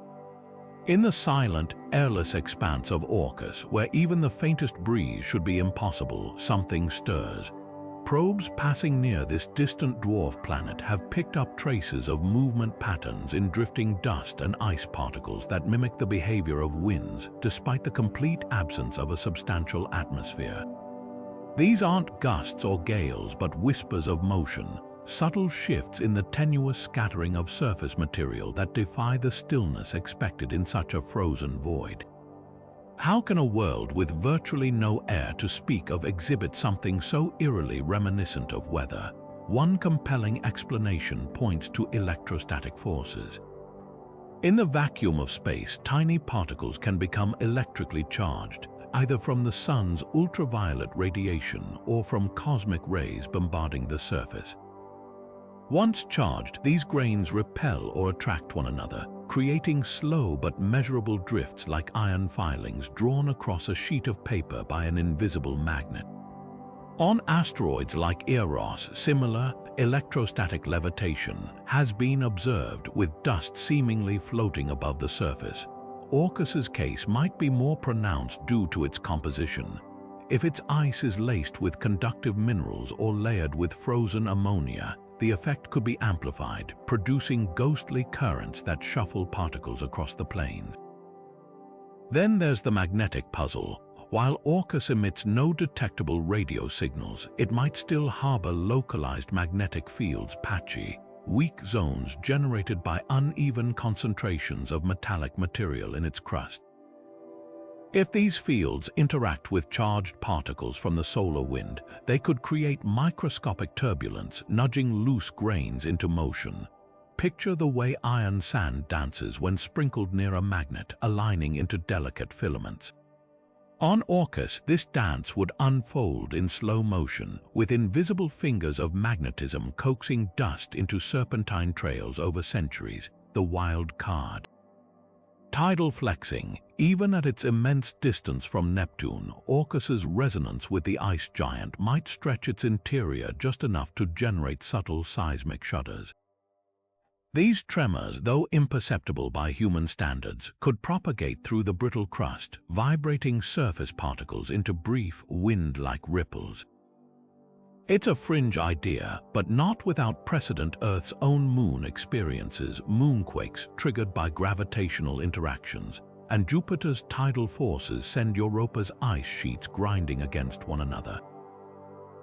In the silent, airless expanse of Orcus, where even the faintest breeze should be impossible, something stirs. Probes passing near this distant dwarf planet have picked up traces of movement patterns in drifting dust and ice particles that mimic the behavior of winds, despite the complete absence of a substantial atmosphere. These aren't gusts or gales, but whispers of motion, subtle shifts in the tenuous scattering of surface material that defy the stillness expected in such a frozen void. How can a world with virtually no air to speak of exhibit something so eerily reminiscent of weather? One compelling explanation points to electrostatic forces. In the vacuum of space, tiny particles can become electrically charged, either from the sun's ultraviolet radiation or from cosmic rays bombarding the surface. Once charged, these grains repel or attract one another, creating slow but measurable drifts like iron filings drawn across a sheet of paper by an invisible magnet. On asteroids like Eros, similar electrostatic levitation has been observed with dust seemingly floating above the surface. Orcus's case might be more pronounced due to its composition. If its ice is laced with conductive minerals or layered with frozen ammonia, the effect could be amplified, producing ghostly currents that shuffle particles across the plains. Then there's the magnetic puzzle. While Orcus emits no detectable radio signals, it might still harbor localized magnetic fields, patchy, weak zones generated by uneven concentrations of metallic material in its crust. If these fields interact with charged particles from the solar wind, they could create microscopic turbulence, nudging loose grains into motion. Picture the way iron sand dances when sprinkled near a magnet, aligning into delicate filaments. On Orcus, this dance would unfold in slow motion, with invisible fingers of magnetism coaxing dust into serpentine trails over centuries, the wild card. Tidal flexing. Even at its immense distance from Neptune, Orcus's resonance with the ice giant might stretch its interior just enough to generate subtle seismic shudders. These tremors, though imperceptible by human standards, could propagate through the brittle crust, vibrating surface particles into brief, wind-like ripples. It's a fringe idea, but not without precedent. Earth's own moon experiences moonquakes triggered by gravitational interactions, and Jupiter's tidal forces send Europa's ice sheets grinding against one another.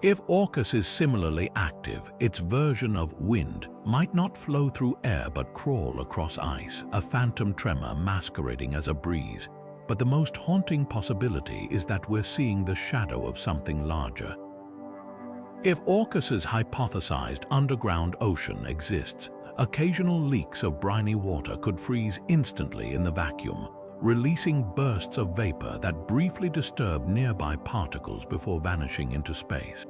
If Orcus is similarly active, its version of wind might not flow through air but crawl across ice, a phantom tremor masquerading as a breeze. But the most haunting possibility is that we're seeing the shadow of something larger. If Orcus's hypothesized underground ocean exists, occasional leaks of briny water could freeze instantly in the vacuum, releasing bursts of vapor that briefly disturb nearby particles before vanishing into space.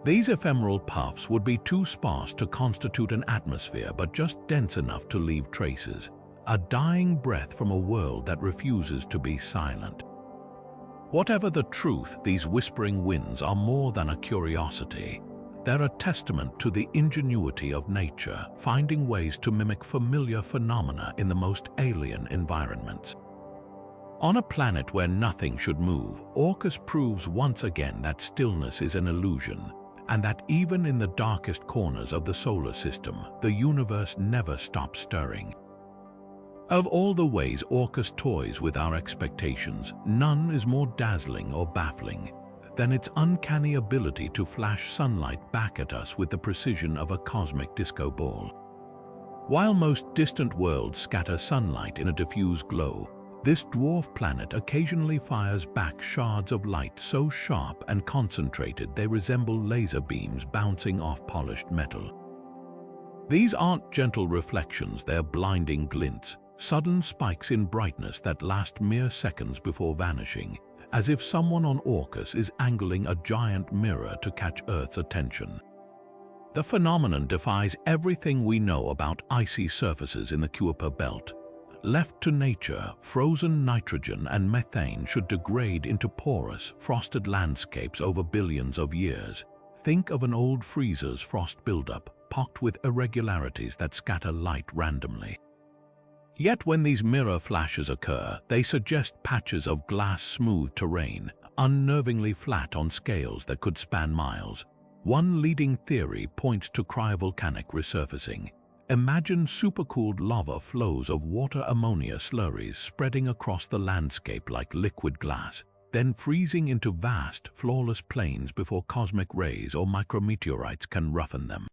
These ephemeral puffs would be too sparse to constitute an atmosphere, but just dense enough to leave traces, a dying breath from a world that refuses to be silent. Whatever the truth, these whispering winds are more than a curiosity. They're a testament to the ingenuity of nature, finding ways to mimic familiar phenomena in the most alien environments. On a planet where nothing should move, Orcus proves once again that stillness is an illusion, and that even in the darkest corners of the solar system, the universe never stops stirring. Of all the ways Orcus toys with our expectations, none is more dazzling or baffling than its uncanny ability to flash sunlight back at us with the precision of a cosmic disco ball. While most distant worlds scatter sunlight in a diffuse glow, this dwarf planet occasionally fires back shards of light so sharp and concentrated they resemble laser beams bouncing off polished metal. These aren't gentle reflections, they're blinding glints, sudden spikes in brightness that last mere seconds before vanishing, as if someone on Orcus is angling a giant mirror to catch Earth's attention. The phenomenon defies everything we know about icy surfaces in the Kuiper belt. Left to nature, frozen nitrogen and methane should degrade into porous, frosted landscapes over billions of years. Think of an old freezer's frost buildup, pocked with irregularities that scatter light randomly. Yet when these mirror flashes occur, they suggest patches of glass-smooth terrain, unnervingly flat on scales that could span miles. One leading theory points to cryovolcanic resurfacing. Imagine supercooled lava flows of water-ammonia slurries spreading across the landscape like liquid glass, then freezing into vast, flawless plains before cosmic rays or micrometeorites can roughen them.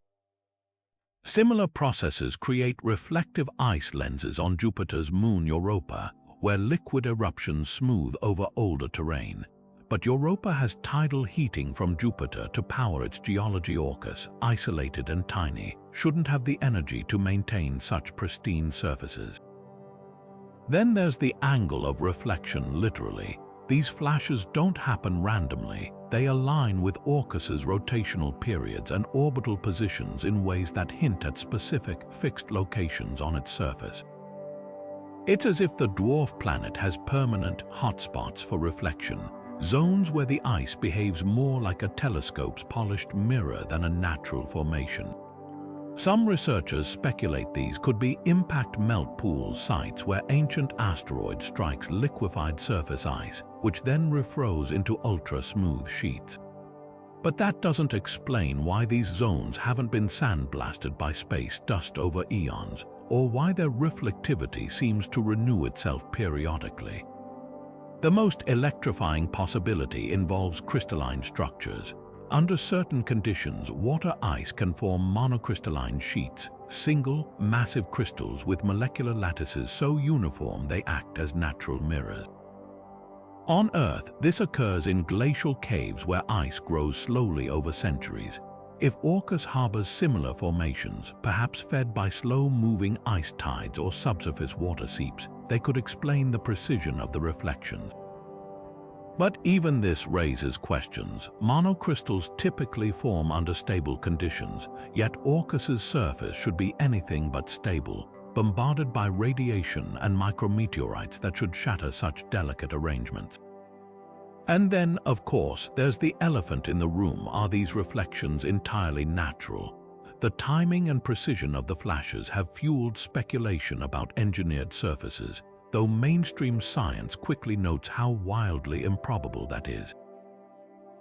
Similar processes create reflective ice lenses on Jupiter's moon Europa, where liquid eruptions smooth over older terrain. But Europa has tidal heating from Jupiter to power its geology. Orcus, isolated and tiny, shouldn't have the energy to maintain such pristine surfaces. Then there's the angle of reflection, literally. These flashes don't happen randomly. They align with Orcus's rotational periods and orbital positions in ways that hint at specific, fixed locations on its surface. It's as if the dwarf planet has permanent hotspots for reflection, zones where the ice behaves more like a telescope's polished mirror than a natural formation. Some researchers speculate these could be impact melt pool sites where ancient asteroid strikes liquefied surface ice, which then refroze into ultra-smooth sheets. But that doesn't explain why these zones haven't been sandblasted by space dust over eons, or why their reflectivity seems to renew itself periodically. The most electrifying possibility involves crystalline structures. Under certain conditions, water ice can form monocrystalline sheets, single, massive crystals with molecular lattices so uniform they act as natural mirrors. On Earth, this occurs in glacial caves where ice grows slowly over centuries. If Orcus harbors similar formations, perhaps fed by slow-moving ice tides or subsurface water seeps, they could explain the precision of the reflections. But even this raises questions. Monocrystals typically form under stable conditions, yet Orcus's surface should be anything but stable, bombarded by radiation and micrometeorites that should shatter such delicate arrangements. And then, of course, there's the elephant in the room. Are these reflections entirely natural? The timing and precision of the flashes have fueled speculation about engineered surfaces, though mainstream science quickly notes how wildly improbable that is.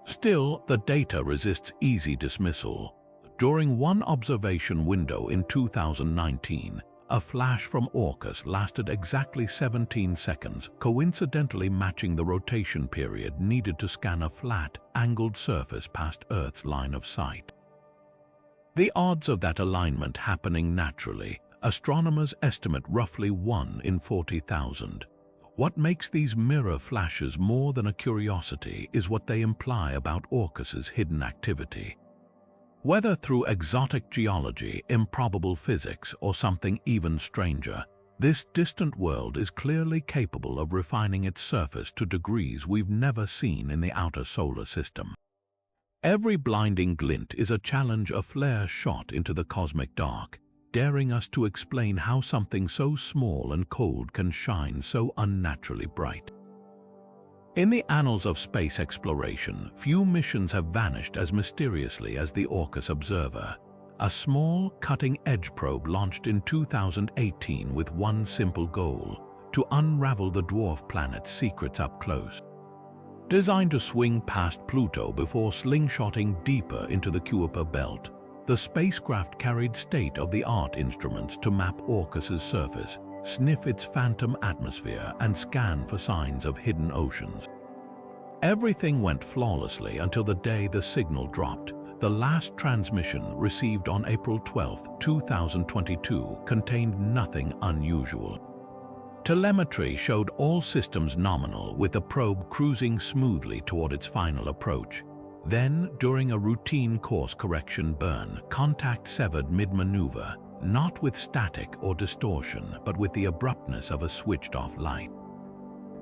Still, the data resists easy dismissal. During one observation window in 2019, a flash from Orcus lasted exactly 17 seconds, coincidentally matching the rotation period needed to scan a flat, angled surface past Earth's line of sight. The odds of that alignment happening naturally, astronomers estimate roughly 1 in 40,000. What makes these mirror flashes more than a curiosity is what they imply about Orcus's hidden activity. Whether through exotic geology, improbable physics, or something even stranger, this distant world is clearly capable of refining its surface to degrees we've never seen in the outer solar system. Every blinding glint is a challenge, a flare shot into the cosmic dark, daring us to explain how something so small and cold can shine so unnaturally bright. In the annals of space exploration, few missions have vanished as mysteriously as the Orcus Observer, a small, cutting-edge probe launched in 2018 with one simple goal: to unravel the dwarf planet's secrets up close. Designed to swing past Pluto before slingshotting deeper into the Kuiper belt, the spacecraft carried state-of-the-art instruments to map Orcus's surface, sniff its phantom atmosphere, and scan for signs of hidden oceans. Everything went flawlessly until the day the signal dropped. The last transmission, received on April 12, 2022, contained nothing unusual. Telemetry showed all systems nominal, with the probe cruising smoothly toward its final approach. Then, during a routine course correction burn, contact severed mid-maneuver, not with static or distortion, but with the abruptness of a switched-off light.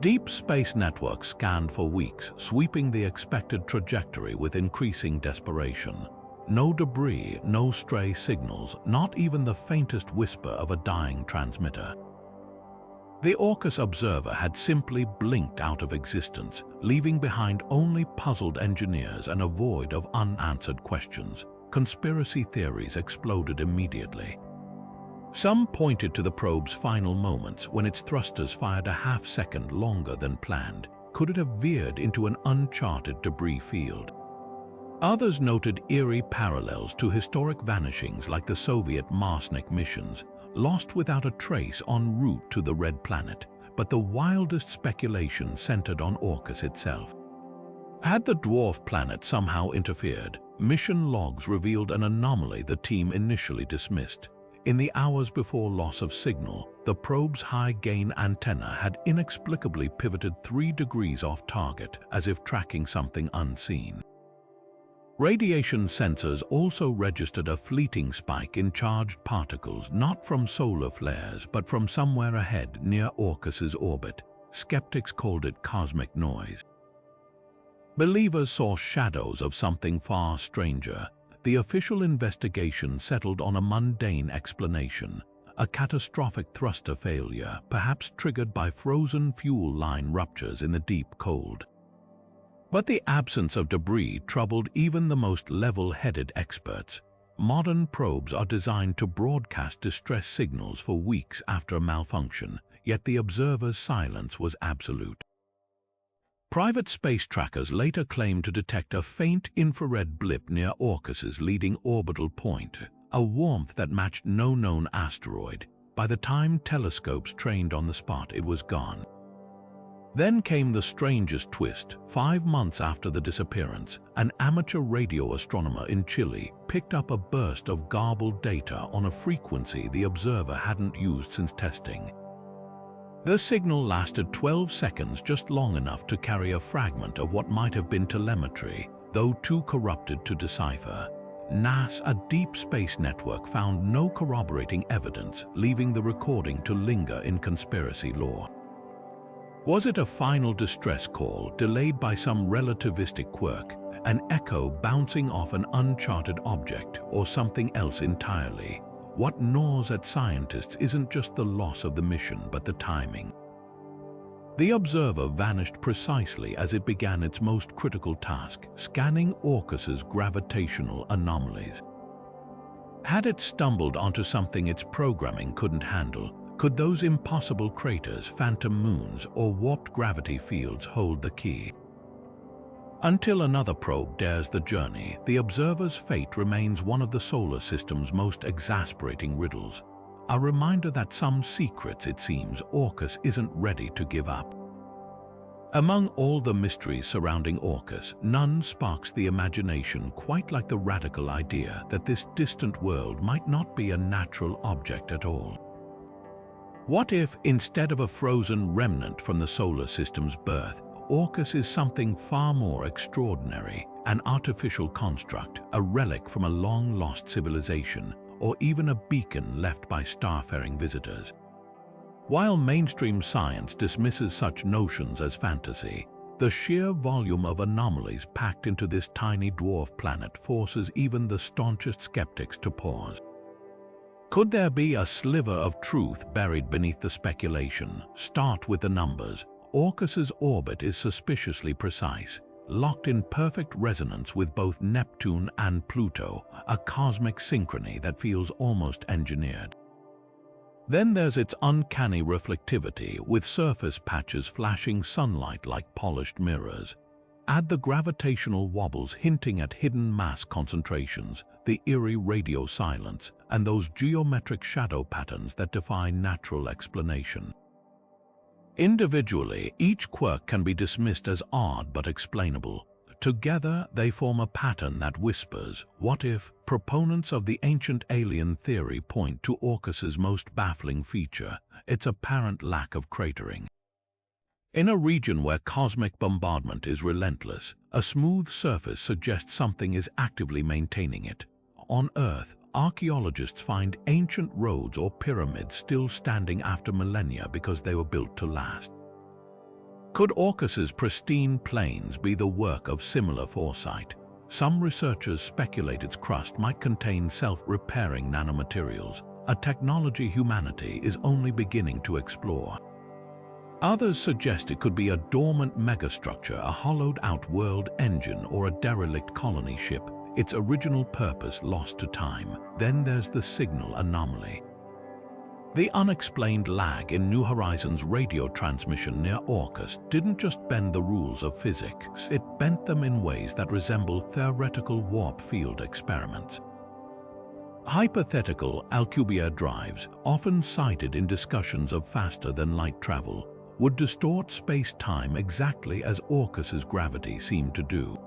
Deep Space Network scanned for weeks, sweeping the expected trajectory with increasing desperation. No debris, no stray signals, not even the faintest whisper of a dying transmitter. The Orcus Observer had simply blinked out of existence, leaving behind only puzzled engineers and a void of unanswered questions. Conspiracy theories exploded immediately. Some pointed to the probe's final moments, when its thrusters fired a half-second longer than planned. Could it have veered into an uncharted debris field? Others noted eerie parallels to historic vanishings like the Soviet Marsnik missions, lost without a trace en route to the Red Planet, but the wildest speculation centered on Orcus itself. Had the dwarf planet somehow interfered, mission logs revealed an anomaly the team initially dismissed. In the hours before loss of signal, the probe's high-gain antenna had inexplicably pivoted 3 degrees off target, as if tracking something unseen. Radiation sensors also registered a fleeting spike in charged particles, not from solar flares, but from somewhere ahead near Orcus's orbit. Skeptics called it cosmic noise. Believers saw shadows of something far stranger. The official investigation settled on a mundane explanation: a catastrophic thruster failure, perhaps triggered by frozen fuel line ruptures in the deep cold. But the absence of debris troubled even the most level-headed experts. Modern probes are designed to broadcast distress signals for weeks after a malfunction, yet the observer's silence was absolute. Private space trackers later claimed to detect a faint infrared blip near Orcus's leading orbital point, a warmth that matched no known asteroid. By the time telescopes trained on the spot, it was gone. Then came the strangest twist. 5 months after the disappearance, an amateur radio astronomer in Chile picked up a burst of garbled data on a frequency the observer hadn't used since testing. The signal lasted 12 seconds, just long enough to carry a fragment of what might have been telemetry, though too corrupted to decipher. NASA, a deep space network, found no corroborating evidence, leaving the recording to linger in conspiracy lore. Was it a final distress call delayed by some relativistic quirk, an echo bouncing off an uncharted object, or something else entirely? What gnaws at scientists isn't just the loss of the mission, but the timing. The observer vanished precisely as it began its most critical task, scanning Orcus's gravitational anomalies. Had it stumbled onto something its programming couldn't handle? Could those impossible craters, phantom moons, or warped gravity fields hold the key? Until another probe dares the journey, the observer's fate remains one of the solar system's most exasperating riddles. A reminder that some secrets, it seems, Orcus isn't ready to give up. Among all the mysteries surrounding Orcus, none sparks the imagination quite like the radical idea that this distant world might not be a natural object at all. What if, instead of a frozen remnant from the solar system's birth, Orcus is something far more extraordinary, an artificial construct, a relic from a long-lost civilization, or even a beacon left by starfaring visitors? While mainstream science dismisses such notions as fantasy, the sheer volume of anomalies packed into this tiny dwarf planet forces even the staunchest skeptics to pause. Could there be a sliver of truth buried beneath the speculation? Start with the numbers. Orcus's orbit is suspiciously precise, locked in perfect resonance with both Neptune and Pluto, a cosmic synchrony that feels almost engineered. Then there's its uncanny reflectivity, with surface patches flashing sunlight like polished mirrors. Add the gravitational wobbles hinting at hidden mass concentrations, the eerie radio silence, and those geometric shadow patterns that defy natural explanation. Individually, each quirk can be dismissed as odd but explainable. Together, they form a pattern that whispers, what if? Proponents of the ancient alien theory point to Orcus's most baffling feature, its apparent lack of cratering. In a region where cosmic bombardment is relentless, a smooth surface suggests something is actively maintaining it. On Earth, archaeologists find ancient roads or pyramids still standing after millennia because they were built to last. Could Orcus's pristine plains be the work of similar foresight? Some researchers speculate its crust might contain self-repairing nanomaterials, a technology humanity is only beginning to explore. Others suggest it could be a dormant megastructure, a hollowed-out world engine, or a derelict colony ship, its original purpose lost to time. Then there's the signal anomaly. The unexplained lag in New Horizons' radio transmission near Orcus didn't just bend the rules of physics, it bent them in ways that resemble theoretical warp field experiments. Hypothetical Alcubierre drives, often cited in discussions of faster-than-light travel, would distort space-time exactly as Orcus's gravity seemed to do.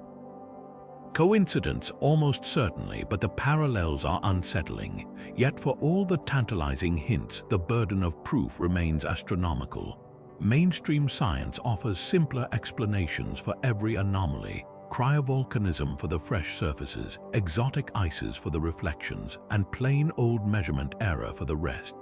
Coincidence? Almost certainly, but the parallels are unsettling. Yet for all the tantalizing hints, the burden of proof remains astronomical. Mainstream science offers simpler explanations for every anomaly: cryovolcanism for the fresh surfaces, exotic ices for the reflections, and plain old measurement error for the rest.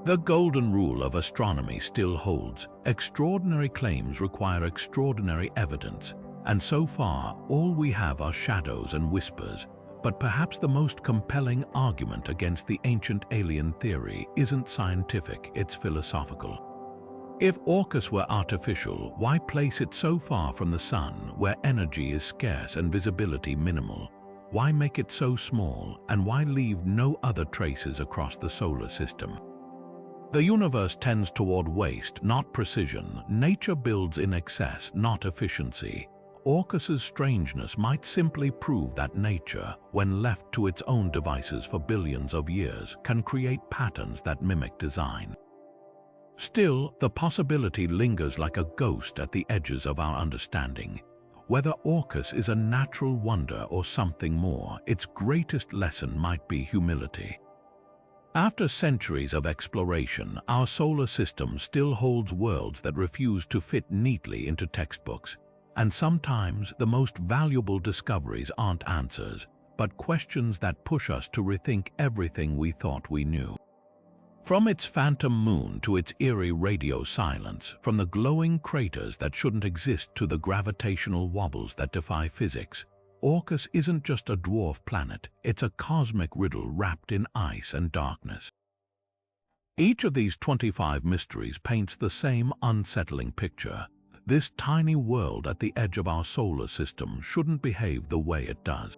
The golden rule of astronomy still holds. Extraordinary claims require extraordinary evidence. And so far, all we have are shadows and whispers. But perhaps the most compelling argument against the ancient alien theory isn't scientific, it's philosophical. If Orcus were artificial, why place it so far from the Sun, where energy is scarce and visibility minimal? Why make it so small, and why leave no other traces across the solar system? The universe tends toward waste, not precision. Nature builds in excess, not efficiency. Orcus's strangeness might simply prove that nature, when left to its own devices for billions of years, can create patterns that mimic design. Still, the possibility lingers like a ghost at the edges of our understanding. Whether Orcus is a natural wonder or something more, its greatest lesson might be humility. After centuries of exploration, our solar system still holds worlds that refuse to fit neatly into textbooks. And sometimes the most valuable discoveries aren't answers, but questions that push us to rethink everything we thought we knew. From its phantom moon to its eerie radio silence, from the glowing craters that shouldn't exist to the gravitational wobbles that defy physics, Orcus isn't just a dwarf planet, it's a cosmic riddle wrapped in ice and darkness. Each of these 25 mysteries paints the same unsettling picture. This tiny world at the edge of our solar system shouldn't behave the way it does.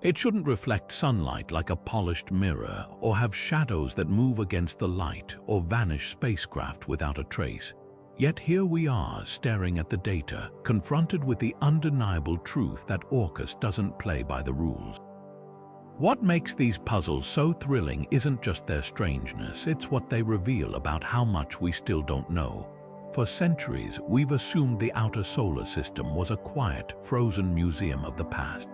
It shouldn't reflect sunlight like a polished mirror, or have shadows that move against the light, or vanish spacecraft without a trace. Yet here we are, staring at the data, confronted with the undeniable truth that Orcus doesn't play by the rules. What makes these puzzles so thrilling isn't just their strangeness, it's what they reveal about how much we still don't know. For centuries, we've assumed the outer solar system was a quiet, frozen museum of the past.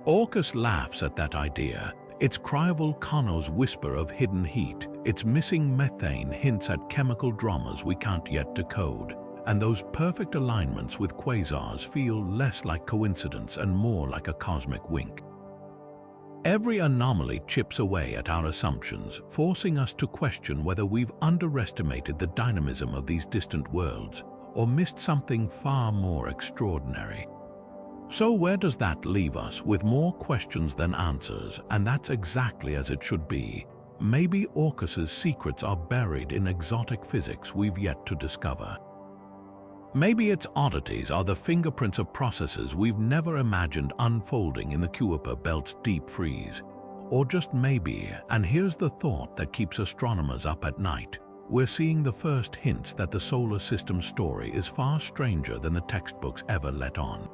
Orcus laughs at that idea. Its cryovolcanoes whisper of hidden heat, its missing methane hints at chemical dramas we can't yet decode, and those perfect alignments with quasars feel less like coincidence and more like a cosmic wink. Every anomaly chips away at our assumptions, forcing us to question whether we've underestimated the dynamism of these distant worlds or missed something far more extraordinary. So where does that leave us? With more questions than answers, and that's exactly as it should be. Maybe Orcus's secrets are buried in exotic physics we've yet to discover. Maybe its oddities are the fingerprints of processes we've never imagined unfolding in the Kuiper Belt's deep freeze. Or just maybe, and here's the thought that keeps astronomers up at night, we're seeing the first hints that the solar system story is far stranger than the textbooks ever let on.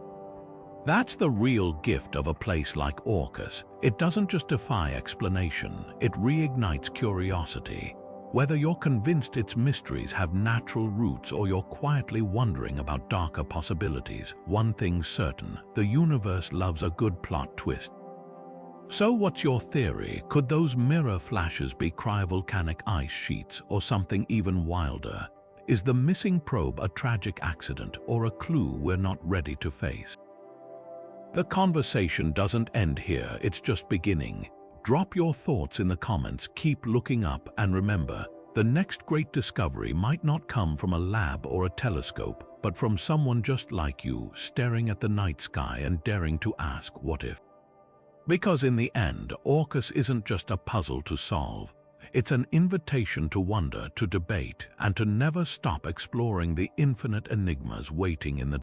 That's the real gift of a place like Orcus. It doesn't just defy explanation, it reignites curiosity. Whether you're convinced its mysteries have natural roots or you're quietly wondering about darker possibilities, one thing's certain: the universe loves a good plot twist. So what's your theory? Could those mirror flashes be cryovolcanic ice sheets or something even wilder? Is the missing probe a tragic accident or a clue we're not ready to face? The conversation doesn't end here, it's just beginning. Drop your thoughts in the comments, keep looking up, and remember, the next great discovery might not come from a lab or a telescope, but from someone just like you, staring at the night sky and daring to ask, what if? Because in the end, Orcus isn't just a puzzle to solve. It's an invitation to wonder, to debate, and to never stop exploring the infinite enigmas waiting in the